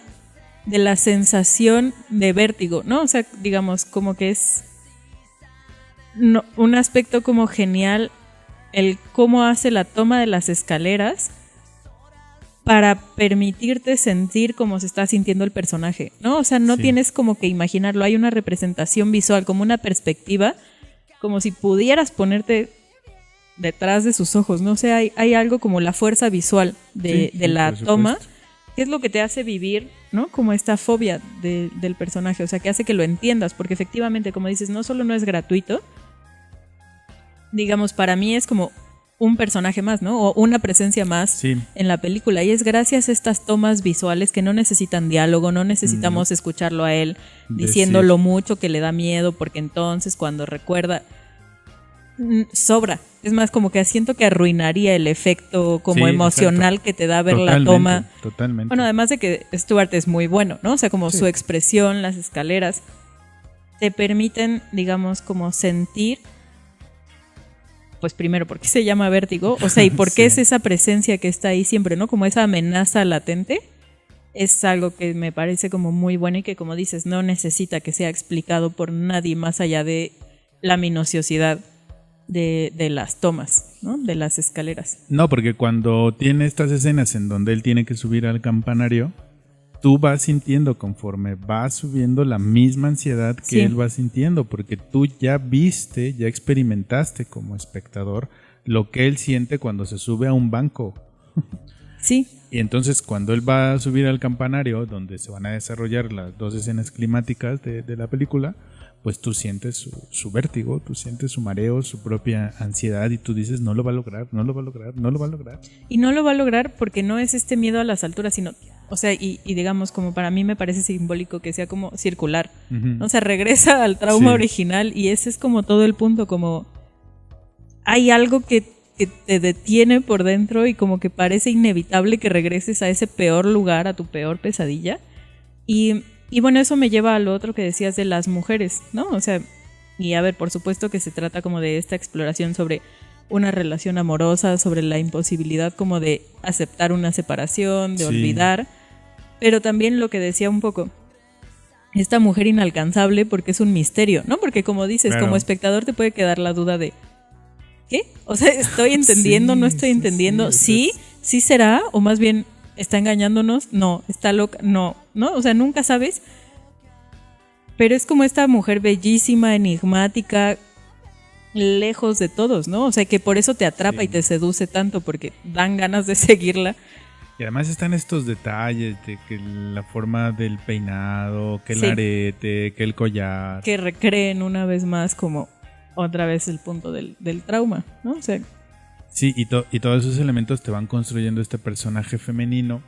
de la sensación de vértigo, ¿no? O sea, digamos como que es un aspecto como genial el cómo hace la toma de las escaleras para permitirte sentir cómo se está sintiendo el personaje, ¿no? O sea, no tienes como que imaginarlo, hay una representación visual, como una perspectiva, como si pudieras ponerte detrás de sus ojos, ¿no? O sea, hay algo como la fuerza visual de la toma, que es lo que te hace vivir, ¿no? Como esta fobia del personaje, o sea, que hace que lo entiendas, porque efectivamente, como dices, no solo no es gratuito, digamos, para mí es como un personaje más, ¿no? O una presencia más en la película. Y es gracias a estas tomas visuales que no necesitan diálogo, no necesitamos escucharlo a él diciendo lo mucho que le da miedo, porque entonces cuando recuerda, sobra. Es más, como que siento que arruinaría el efecto como emocional que te da ver la toma. Totalmente. Bueno, además de que Stuart es muy bueno, ¿no? O sea, como su expresión, las escaleras, te permiten, digamos, como sentir. Pues primero, ¿por qué se llama vértigo? O sea, ¿y por qué es esa presencia que está ahí siempre, ¿no? Como esa amenaza latente. Es algo que me parece como muy bueno y que, como dices, no necesita que sea explicado por nadie más allá de la minuciosidad de las tomas, ¿no? De las escaleras. No, porque cuando tiene estas escenas en donde él tiene que subir al campanario, tú vas sintiendo conforme va subiendo la misma ansiedad que él va sintiendo, porque tú ya viste, ya experimentaste como espectador lo que él siente cuando se sube a un banco. Sí. Y entonces cuando él va a subir al campanario, donde se van a desarrollar las dos escenas climáticas de la película, pues tú sientes su vértigo, tú sientes su mareo, su propia ansiedad, y tú dices, no lo va a lograr, no lo va a lograr, no lo va a lograr. Y no lo va a lograr porque no es este miedo a las alturas, sino, o sea, y digamos, como para mí me parece simbólico que sea como circular, ¿no? O sea, regresa al trauma original, y ese es como todo el punto, como hay algo que te detiene por dentro y como que parece inevitable que regreses a ese peor lugar, a tu peor pesadilla. Y bueno, eso me lleva a lo otro que decías de las mujeres, ¿no? O sea, y a ver, por supuesto que se trata como de esta exploración sobre una relación amorosa, sobre la imposibilidad como de aceptar una separación, de olvidar, pero también lo que decía un poco, esta mujer inalcanzable porque es un misterio, ¿no? Porque como dices, como espectador te puede quedar la duda de ¿qué? O sea, ¿estoy entendiendo? ¿No estoy entendiendo? ¿Sí será? O más bien, ¿está engañándonos? No. ¿Está loca? No. O sea, nunca sabes. Pero es como esta mujer bellísima, enigmática, lejos de todos, ¿no? O sea, que por eso te atrapa y te seduce tanto, porque dan ganas de seguirla. Y además están estos detalles de que la forma del peinado, que el Sí. arete, que el collar. Que recreen una vez más como otra vez el punto del trauma, ¿no? O sea, Sí, y todos esos elementos te van construyendo este personaje femenino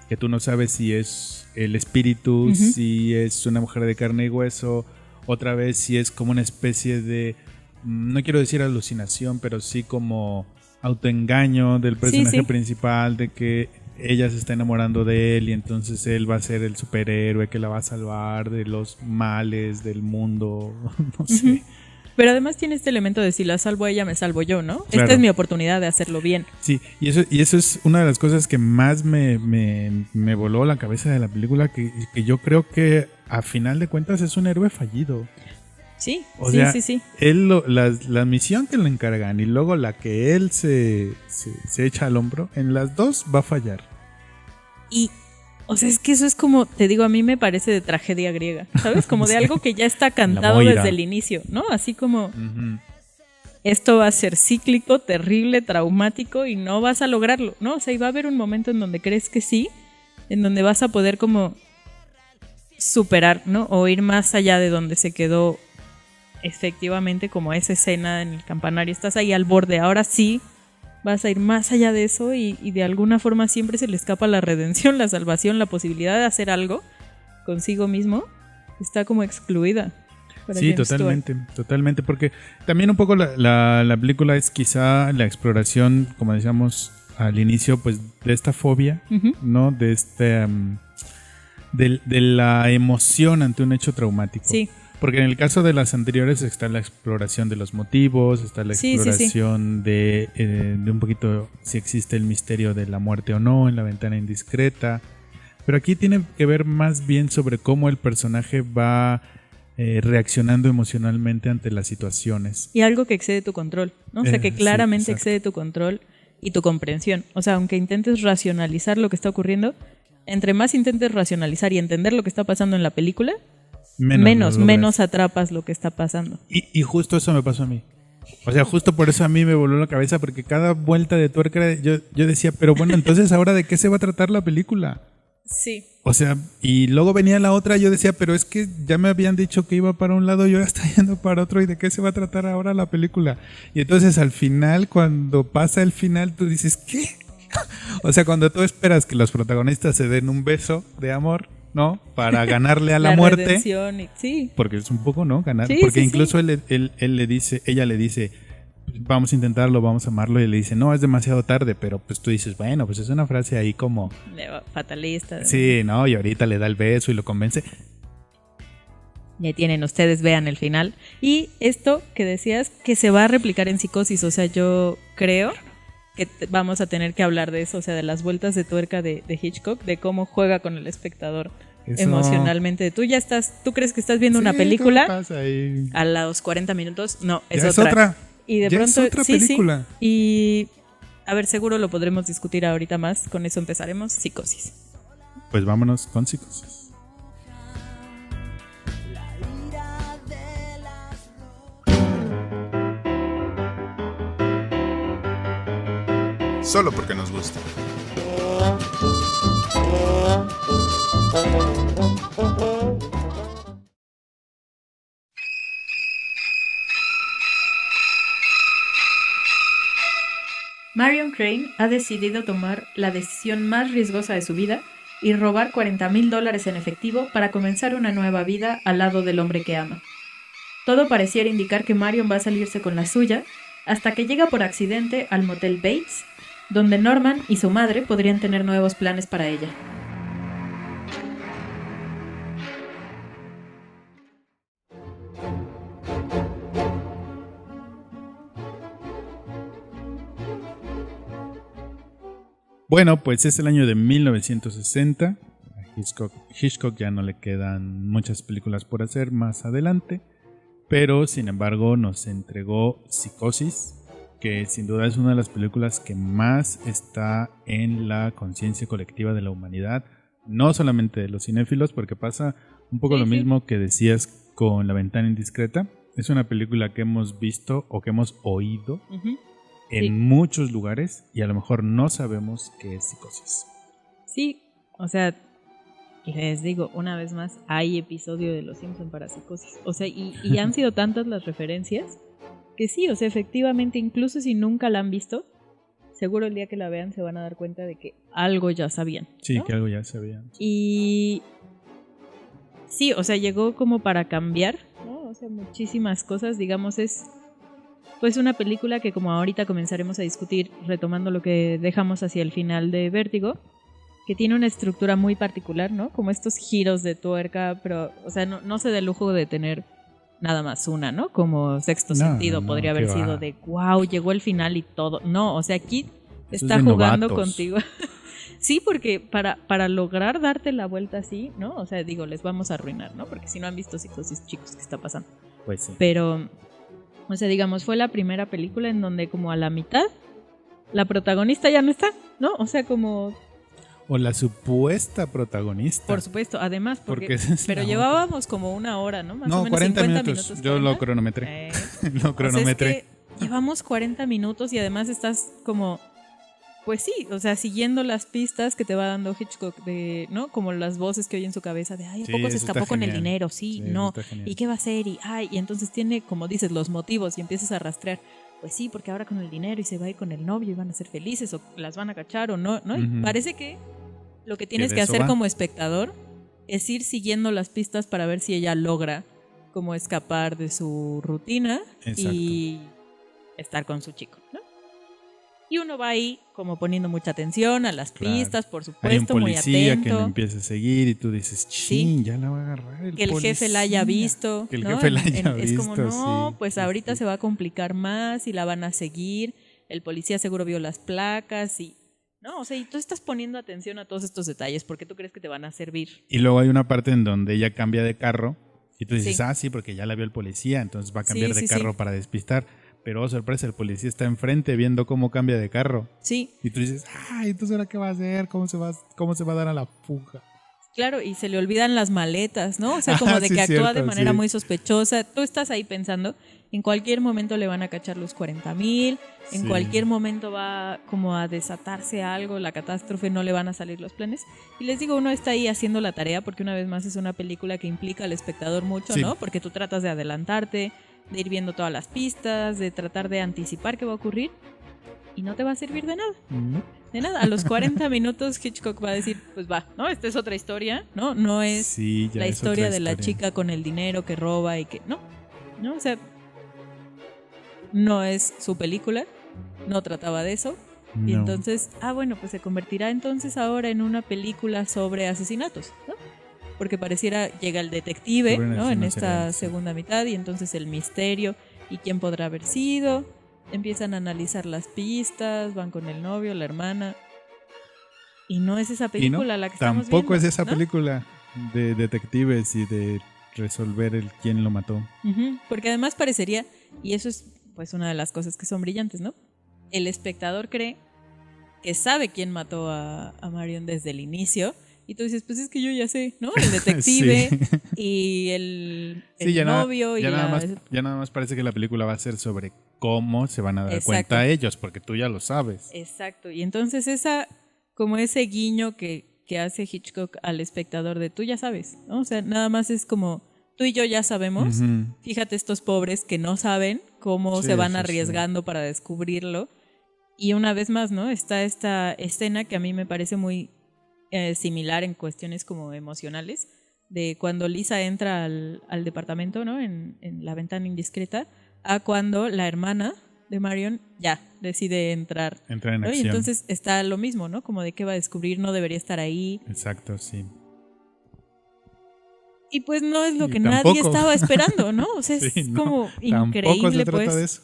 que tú no sabes si es el espíritu, si es una mujer de carne y hueso, otra vez si es como una especie de, no quiero decir alucinación, pero sí como autoengaño del personaje Sí. principal, de que ella se está enamorando de él y entonces él va a ser el superhéroe que la va a salvar de los males del mundo, no sé. pero además tiene este elemento de si la salvo a ella, me salvo yo, ¿no? Claro. Esta es mi oportunidad de hacerlo bien. Sí, y eso es una de las cosas que más me voló la cabeza de la película, que yo creo que a final de cuentas es un héroe fallido. Sí, O sea, sí. Él la misión que le encargan y luego la que él se echa al hombro, en las dos va a fallar. Y, o sea, es que eso es como, te digo, a mí me parece de tragedia griega, ¿sabes? Como de algo que ya está cantado Moira. desde el inicio, ¿no? Así como, esto va a ser cíclico, terrible, traumático y no vas a lograrlo, ¿no? O sea, y va a haber un momento en donde crees que sí, en donde vas a poder como superar, ¿no? O ir más allá de donde se quedó efectivamente como esa escena en el campanario. Estás ahí al borde, ahora sí vas a ir más allá de eso y de alguna forma siempre se le escapa la redención, la salvación, la posibilidad de hacer algo consigo mismo. Está como excluida. para Sí, James Stewart. totalmente, porque también un poco la película es quizá la exploración, como decíamos al inicio, pues de esta fobia, Ujú. ¿no? De de la emoción ante un hecho traumático. Sí. Porque en el caso de las anteriores está la exploración de los motivos, está la Sí, sí, exploración de un poquito si existe el misterio de la muerte o no en la ventana indiscreta. Pero aquí tiene que ver más bien sobre cómo el personaje va reaccionando emocionalmente ante las situaciones. Y algo que excede tu control, ¿no? O sea, que Sí, claramente exacto. excede tu control y tu comprensión. O sea, aunque intentes racionalizar lo que está ocurriendo, entre más intentes racionalizar y entender lo que está pasando en la película, menos lo logras. atrapas lo que está pasando. Y justo eso me pasó a mí. O sea, justo por eso a mí me voló la cabeza, porque cada vuelta de tuerca yo decía, pero bueno, entonces ahora de qué se va a tratar la película. Sí. O sea, y luego venía la otra, yo decía, pero es que ya me habían dicho que iba para un lado y ahora está yendo para otro, ¿y de qué se va a tratar ahora la película? Y entonces al final, cuando pasa el final, tú dices, ¿qué? O sea, cuando tú esperas que los protagonistas se den un beso de amor, ¿no? Para ganarle a la muerte. redención sí. Porque es un poco, ¿no? Ganar. Sí, Porque sí, incluso él le dice, ella le dice, vamos a intentarlo, vamos a amarlo. Y le dice, no, es demasiado tarde. Pero pues tú dices, bueno, pues es una frase ahí como, Fatalista. sí, ¿no? Y ahorita le da el beso y lo convence. Ya tienen, ustedes vean el final. Y esto que decías, que se va a replicar en Psicosis. O sea, yo creo que vamos a tener que hablar de eso. O sea, de las vueltas de tuerca de Hitchcock, de cómo juega con el espectador Eso. emocionalmente. Tú crees que estás viendo una Sí, película, ¿qué pasa ahí? a los 40 minutos, no, Ya es otra. Y de Ya pronto, es otra sí, película. sí. Y a ver, seguro lo podremos discutir ahorita más. Con eso empezaremos. Psicosis. Pues vámonos con Psicosis. Solo porque nos gusta. Marion Crane ha decidido tomar la decisión más riesgosa de su vida y robar $40,000 en efectivo para comenzar una nueva vida al lado del hombre que ama. Todo pareciera indicar que Marion va a salirse con la suya hasta que llega por accidente al motel Bates, donde Norman y su madre podrían tener nuevos planes para ella. Bueno, pues es el año de 1960. A Hitchcock ya no le quedan muchas películas por hacer más adelante, pero sin embargo nos entregó Psicosis, que sin duda es una de las películas que más está en la conciencia colectiva de la humanidad, no solamente de los cinéfilos, porque pasa un poco Sí, lo sí. mismo que decías con La ventana indiscreta. Es una película que hemos visto o que hemos oído en Sí. muchos lugares y a lo mejor no sabemos qué es Psicosis. Sí, o sea, les digo, una vez más, hay episodio de Los Simpson para Psicosis. O sea, y han sido tantas las referencias que sí, o sea, efectivamente, incluso si nunca la han visto, seguro el día que la vean se van a dar cuenta de que algo ya sabían, ¿no? Sí, que algo ya sabían. Y sí, o sea, llegó como para cambiar, ¿no? O sea, muchísimas cosas, digamos, es pues una película que, como ahorita comenzaremos a discutir, retomando lo que dejamos hacia el final de Vértigo, que tiene una estructura muy particular, ¿no? Como estos giros de tuerca, pero, o sea, no se da el lujo de tener nada más una, ¿no? Como Sexto Sentido podría haber sido de, wow, llegó el final y todo. No, o sea, aquí está jugando contigo. Sí, porque para lograr darte la vuelta así, ¿no? O sea, digo, les vamos a arruinar, ¿no? Porque si no han visto Psicosis, chicos, ¿qué está pasando? Pues sí. Pero, o sea, digamos, fue la primera película en donde como a la mitad la protagonista ya no está, ¿no? O sea, como... O la supuesta protagonista. Por supuesto, además, porque pero llevábamos como una hora, ¿no? Más o menos 40 50 minutos. Yo lo cronometré. Lo cronometré. O sea, es que llevamos 40 minutos y además estás como... Pues sí, o sea, siguiendo las pistas que te va dando Hitchcock, de, ¿no? Como las voces que oye en su cabeza de, ay, ¿a poco se escapó con el dinero? Sí, no. ¿Y qué va a hacer? Y, ay, y entonces tiene, como dices, los motivos y empiezas a rastrear. Pues sí, porque ahora con el dinero y se va a ir con el novio y van a ser felices o las van a cachar o no, ¿no? Y parece que lo que tienes que hacer como espectador es ir siguiendo las pistas para ver si ella logra como escapar de su rutina. Exacto. Y estar con su chico, ¿no? Y uno va ahí como poniendo mucha atención a las pistas, por supuesto, hay un policía muy atento. Que lo empieza a seguir y tú dices, ching, ya la va a agarrar el que el policía. Jefe la haya visto. Que el ¿no? jefe la haya es visto, como, no, sí, pues sí, ahorita sí. se va a complicar más y la van a seguir. El policía seguro vio las placas y... No, o sea, y tú estás poniendo atención a todos estos detalles porque tú crees que te van a servir. Y luego hay una parte en donde ella cambia de carro y tú dices, sí, porque ya la vio el policía, entonces va a cambiar de carro para despistar. Pero, oh, sorpresa, el policía está enfrente viendo cómo cambia de carro. Sí. Y tú dices, ay, ¿entonces ahora qué va a hacer? ¿Cómo se va a dar a la fuga? Claro, y se le olvidan las maletas, ¿no? O sea, como de que actúa de manera muy sospechosa. Tú estás ahí pensando, en cualquier momento le van a cachar los 40,000, en cualquier momento va como a desatarse algo, la catástrofe, no le van a salir los planes. Y les digo, uno está ahí haciendo la tarea porque una vez más es una película que implica al espectador mucho, ¿no? Porque tú tratas de adelantarte, de ir viendo todas las pistas, de tratar de anticipar qué va a ocurrir y no te va a servir de nada. De nada. A los 40 minutos Hitchcock va a decir, pues va, ¿no? Esta es otra historia, ¿no? No es la historia de la chica con el dinero que roba y que... No, o sea, no es su película, no trataba de eso. No. Y entonces, bueno, pues se convertirá entonces ahora en una película sobre asesinatos, ¿no? Porque pareciera, llega el detective, ¿no? En esta segunda mitad y entonces el misterio y quién podrá haber sido. Empiezan a analizar las pistas, van con el novio, la hermana. Y no es esa película la que estamos viendo. Tampoco es esa película de detectives y de resolver quién lo mató. Porque además parecería, y eso es pues una de las cosas que son brillantes, ¿no? El espectador cree que sabe quién mató a Marion desde el inicio. Y tú dices, pues es que yo ya sé, ¿no? El detective y el novio. Ya nada más parece que la película va a ser sobre cómo se van a dar cuenta ellos, porque tú ya lo sabes. Exacto. Y entonces como ese guiño que hace Hitchcock al espectador de tú ya sabes, ¿no? O sea, nada más es como tú y yo ya sabemos. Fíjate estos pobres que no saben cómo se van arriesgando para descubrirlo. Y una vez más, ¿no? Está esta escena que a mí me parece muy... similar en cuestiones como emocionales, de cuando Lisa entra al departamento, ¿no? En la ventana indiscreta, a cuando la hermana de Marion ya decide entrar. Entra en ¿no? acción. Y entonces está lo mismo, ¿no? Como de qué va a descubrir, no debería estar ahí. Exacto, sí. Y pues no es lo que nadie estaba esperando, ¿no? O sea, es como increíble, se trata pues. De eso.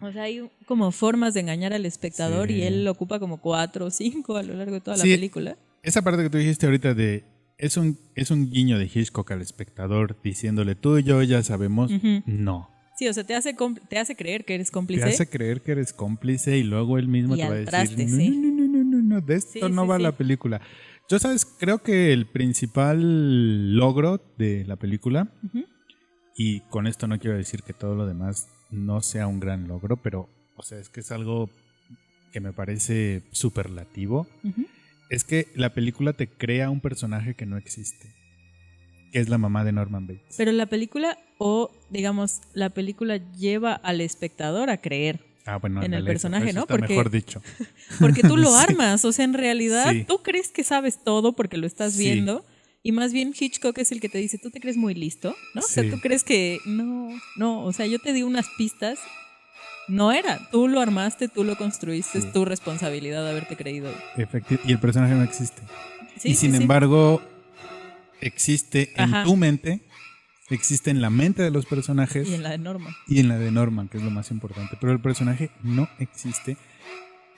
O sea, hay como formas de engañar al espectador y él ocupa como 4 o 5 a lo largo de toda la película. Esa parte que tú dijiste ahorita de es un guiño de Hitchcock al espectador diciéndole tú y yo ya sabemos, no. Sí, o sea, te hace creer que eres cómplice. Te hace creer que eres cómplice y luego él mismo te va a decir no, de esto no va la película. Yo, ¿sabes? Creo que el principal logro de la película, y con esto no quiero decir que todo lo demás no sea un gran logro, pero, o sea, es que es algo que me parece superlativo, Es que la película te crea un personaje que no existe, que es la mamá de Norman Bates. Pero la película, o digamos, la película lleva al espectador a creer Bueno, en el personaje, eso ¿no? está mejor dicho. Porque tú lo Sí. armas, o sea, en realidad Sí. tú crees que sabes todo porque lo estás Sí. viendo, y más bien Hitchcock es el que te dice, tú te crees muy listo, ¿no? O sea, Sí. tú crees que no, o sea, yo te di unas pistas, no era, tú lo armaste, tú lo construiste, Sí. es tu responsabilidad haberte creído. Y el personaje no existe. Sí, y sin sí, sí. embargo, existe en Ajá. tu mente, existe en la mente de los personajes Y en la de Norma. y en la de Norman, que es lo más importante. Pero el personaje no existe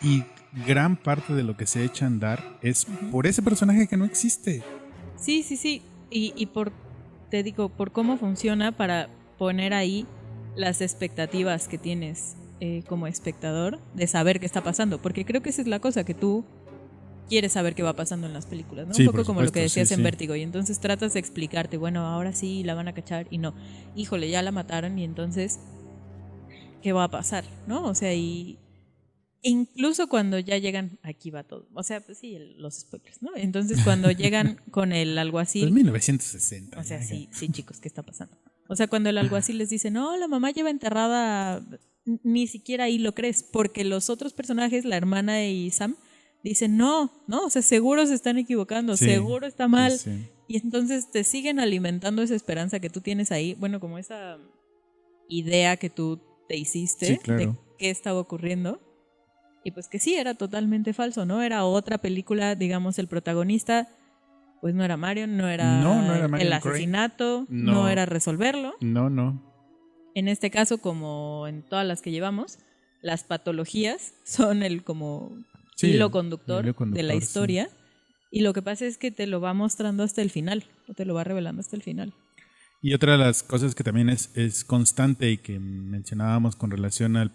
y gran parte de lo que se echa a andar es por ese personaje que no existe. Sí, sí, sí. Y te digo, por cómo funciona para poner ahí las expectativas que tienes como espectador de saber qué está pasando. Porque creo que esa es la cosa, que tú quieres saber qué va pasando en las películas, ¿no? Sí, Un poco por como lo que supuesto, decías sí, en sí. Vértigo. Y entonces tratas de explicarte, bueno, ahora sí la van a cachar y no. Híjole, ya la mataron y entonces, ¿qué va a pasar? ¿No? O sea, y incluso cuando ya llegan, aquí va todo. O sea, pues sí, los spoilers, ¿no? Entonces cuando llegan con el alguacil. Pues 1960. O sea, ya, sí, chicos, ¿qué está pasando? O sea, cuando el alguacil les dice, no, la mamá lleva enterrada, ni siquiera ahí lo crees, porque los otros personajes, la hermana y Sam, dicen, no, o sea, seguro se están equivocando, Sí, seguro está mal. sí, sí. Y entonces te siguen alimentando esa esperanza que tú tienes ahí, bueno, como esa idea que tú te hiciste Sí, claro. de qué estaba ocurriendo. Y pues que sí, era totalmente falso, ¿no? Era otra película, digamos, el protagonista, pues no era Marion, no era, No era Marion el Crane. asesinato, No. no era resolverlo. No. En este caso, como en todas las que llevamos, las patologías son el como Sí, hilo el conductor hilo conductor, de la sí. historia. Y lo que pasa es que te lo va mostrando hasta el final, o te lo va revelando hasta el final. Y otra de las cosas que también es constante y que mencionábamos con relación a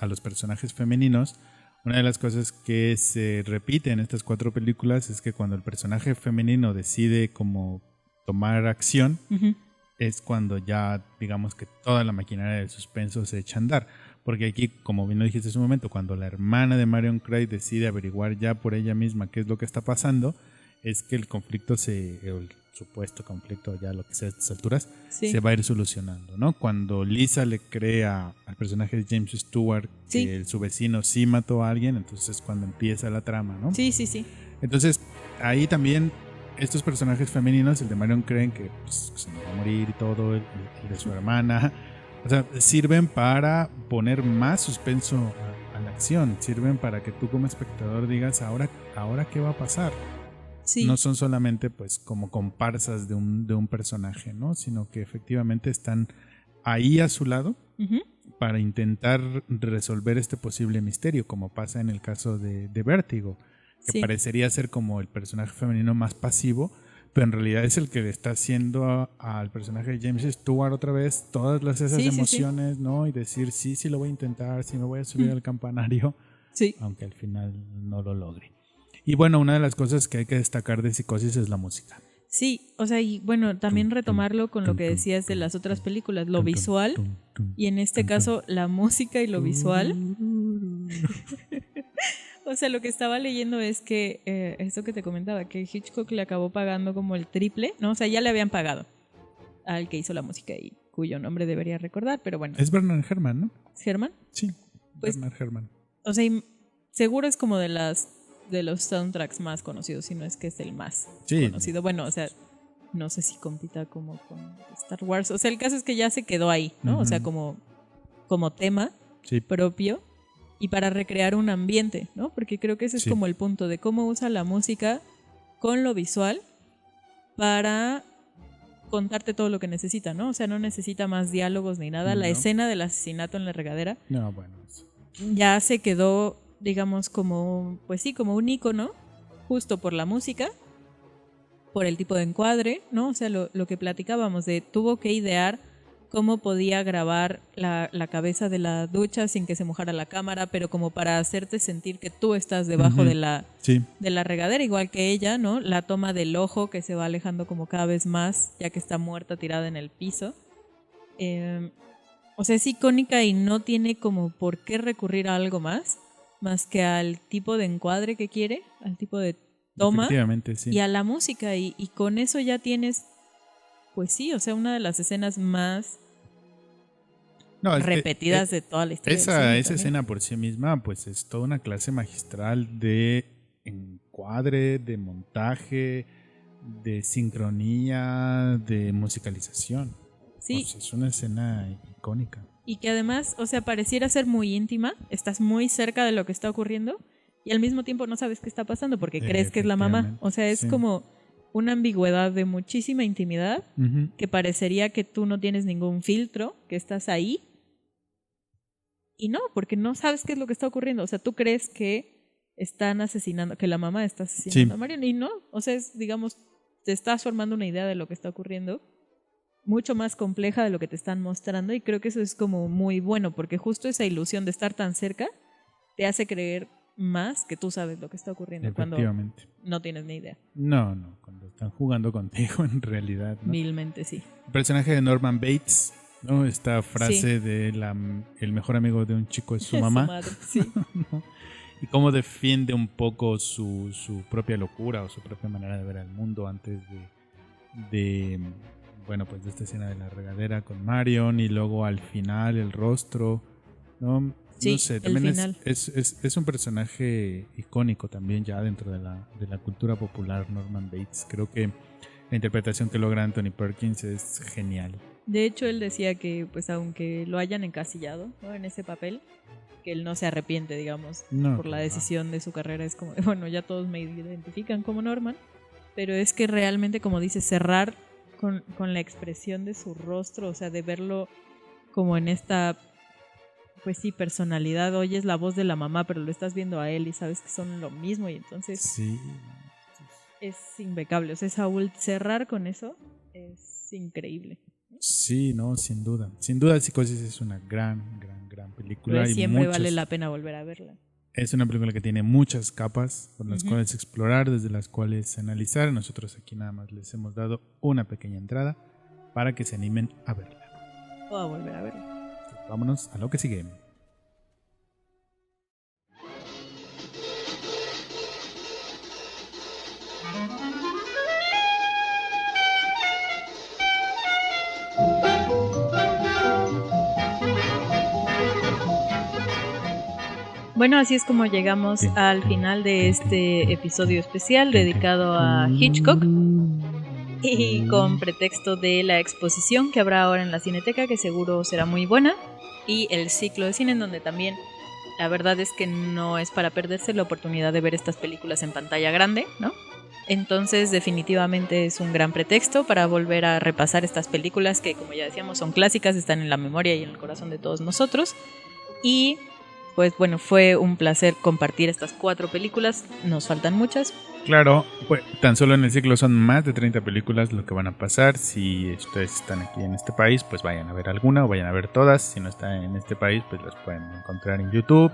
los personajes femeninos, una de las cosas que se repite en estas 4 películas es que cuando el personaje femenino decide como tomar acción, Ujú. es cuando ya digamos que toda la maquinaria del suspenso se echa a andar. Porque aquí, como bien lo dijiste hace un momento, cuando la hermana de Marion Crane decide averiguar ya por ella misma qué es lo que está pasando, es que el conflicto o el supuesto conflicto, ya lo que sea a estas alturas, Sí. se va a ir solucionando, ¿no? Cuando Lisa le cree al personaje de James Stewart Sí. que su vecino sí mató a alguien, entonces es cuando empieza la trama, ¿no? Sí, sí, sí. Entonces, ahí también estos personajes femeninos, el de Marion Crane, que pues, se va a morir y todo, el de su hermana, o sea, sirven para poner más suspenso a la acción, sirven para que tú como espectador digas, ahora qué va a pasar. Sí. No son solamente pues como comparsas de un personaje, ¿no? Sino que efectivamente están ahí a su lado Ujú. para intentar resolver este posible misterio, como pasa en el caso de Vértigo, que Sí. parecería ser como el personaje femenino más pasivo, pero en realidad es el que le está haciendo al personaje de James Stewart otra vez todas esas Sí, sí, sí. emociones, ¿no? Y decir, sí lo voy a intentar, sí me voy a subir al campanario, Sí. aunque al final no lo logre. Y bueno, una de las cosas que hay que destacar de Psicosis es la música. Sí, o sea, y bueno, también retomarlo con lo que decías de las otras películas, lo visual, y en este caso la música y lo visual. O sea, lo que estaba leyendo es que, esto que te comentaba, que Hitchcock le acabó pagando como el triple, ¿no? O sea, ya le habían pagado al que hizo la música y cuyo nombre debería recordar, pero bueno. Es Bernard Herrmann, ¿no? ¿Es Herrmann? Sí, Pues- Bernard Herrmann. O sea, y seguro es como de los soundtracks más conocidos, si no es que es el más Sí. conocido. Bueno, o sea, no sé si compita como con Star Wars. O sea, el caso es que ya se quedó ahí, ¿no? O sea, como tema Sí, propio y para recrear un ambiente, ¿no? Porque creo que ese es Sí. como el punto de cómo usa la música con lo visual para contarte todo lo que necesita, ¿no? O sea, no necesita más diálogos ni nada. La No. escena del asesinato en la regadera no, bueno. ya se quedó, digamos, como, pues sí, como un ícono, justo por la música, por el tipo de encuadre, ¿no? O sea, lo que platicábamos de tuvo que idear cómo podía grabar la cabeza de la ducha sin que se mojara la cámara, pero como para hacerte sentir que tú estás debajo Ujú. de la Sí, regadera, igual que ella, ¿no? La toma del ojo que se va alejando como cada vez más, ya que está muerta tirada en el piso. O sea, es icónica y no tiene como por qué recurrir a algo más que al tipo de encuadre que quiere, al tipo de toma Efectivamente, sí. y a la música y con eso ya tienes, pues sí, o sea, una de las escenas más repetidas de toda la historia. Esa escena por sí misma, pues es toda una clase magistral de encuadre, de montaje, de sincronía, de musicalización. Sí. Pues es una escena icónica. Y que además, o sea, pareciera ser muy íntima, estás muy cerca de lo que está ocurriendo y al mismo tiempo no sabes qué está pasando porque crees que es la mamá. O sea, es como una ambigüedad de muchísima intimidad, que parecería que tú no tienes ningún filtro, que estás ahí. Y no, porque no sabes qué es lo que está ocurriendo. O sea, tú crees que están asesinando, que la mamá está asesinando a Marion. Y no, o sea, es, digamos, te estás formando una idea de lo que está ocurriendo, mucho más compleja de lo que te están mostrando. Y creo que eso es como muy bueno, porque justo esa ilusión de estar tan cerca te hace creer más que tú sabes lo que está ocurriendo cuando no tienes ni idea. No, cuando están jugando contigo en realidad, ¿no? Milmente sí. El personaje de Norman Bates, ¿no? Esta frase de el mejor amigo de un chico es su mamá. Su madre, sí. ¿No? Y cómo defiende un poco su propia locura o su propia manera de ver al mundo antes de esta escena de la regadera con Marion y luego al final el rostro, ¿no? Sí, no sé, también es un personaje icónico también ya dentro de la cultura popular, Norman Bates. Creo que la interpretación que logra Anthony Perkins es genial. De hecho, él decía que, pues, aunque lo hayan encasillado, ¿no?, en ese papel, que él no se arrepiente, digamos, por la decisión de su carrera. Es como, bueno, ya todos me identifican como Norman, pero es que realmente, como dice, cerrar con la expresión de su rostro, o sea, de verlo como en esta, pues sí, personalidad. Oyes la voz de la mamá, pero lo estás viendo a él y sabes que son lo mismo, y entonces sí, es impecable. O sea, cerrar con eso es increíble. Sí, no, sin duda. Sin duda, Psicosis es una gran película. Pero siempre vale la pena volver a verla. Es una película que tiene muchas capas por las cuales explorar, desde las cuales analizar. Nosotros aquí nada más les hemos dado una pequeña entrada para que se animen a verla. O a volver a verla. Entonces, vámonos a lo que sigue. Bueno, así es como llegamos al final de este episodio especial dedicado a Hitchcock, y con pretexto de la exposición que habrá ahora en la Cineteca, que seguro será muy buena, y el ciclo de cine, en donde también la verdad es que no es para perderse la oportunidad de ver estas películas en pantalla grande, ¿no? Entonces definitivamente es un gran pretexto para volver a repasar estas películas que, como ya decíamos, son clásicas, están en la memoria y en el corazón de todos nosotros. Y pues bueno, fue un placer compartir estas 4 películas. Nos faltan muchas. Claro, pues tan solo en el ciclo son más de 30 películas lo que van a pasar. Si ustedes están aquí en este país, pues vayan a ver alguna o vayan a ver todas. Si no están en este país, pues las pueden encontrar en YouTube.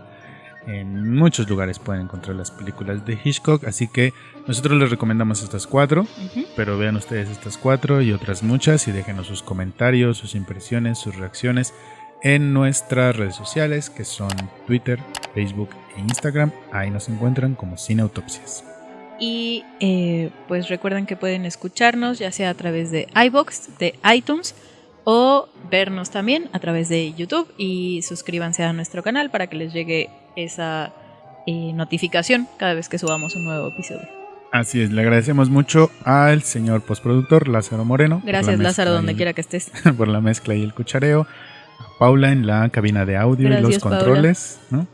En muchos lugares pueden encontrar las películas de Hitchcock. Así que nosotros les recomendamos estas 4. Pero vean ustedes estas 4 y otras muchas, y déjenos sus comentarios, sus impresiones, sus reacciones en nuestras redes sociales, que son Twitter, Facebook e Instagram. Ahí nos encuentran como Cine Autopsias. Y pues recuerden que pueden escucharnos ya sea a través de iVoox, de iTunes, o vernos también a través de YouTube. Y suscríbanse a nuestro canal para que les llegue esa notificación cada vez que subamos un nuevo episodio. Así es, le agradecemos mucho al señor postproductor Lázaro Moreno. Gracias, Lázaro, donde quiera que estés. Por la mezcla y el cuchareo. Paula en la cabina de audio. Gracias, y los controles, ¿no?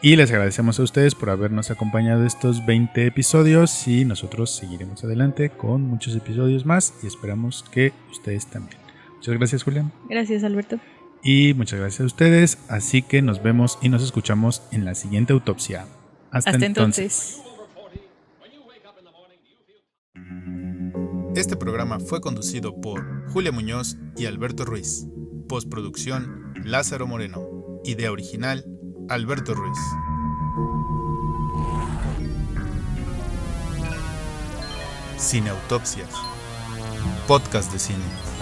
Y les agradecemos a ustedes por habernos acompañado estos 20 episodios, y nosotros seguiremos adelante con muchos episodios más y esperamos que ustedes también. Muchas gracias, Julián. Gracias, Alberto. Y muchas gracias a ustedes, así que nos vemos y nos escuchamos en la siguiente autopsia. Hasta entonces. Este programa fue conducido por Julia Muñoz y Alberto Ruiz. Postproducción, Lázaro Moreno. Idea original, Alberto Ruiz. Cineautopsias. Podcast de cine.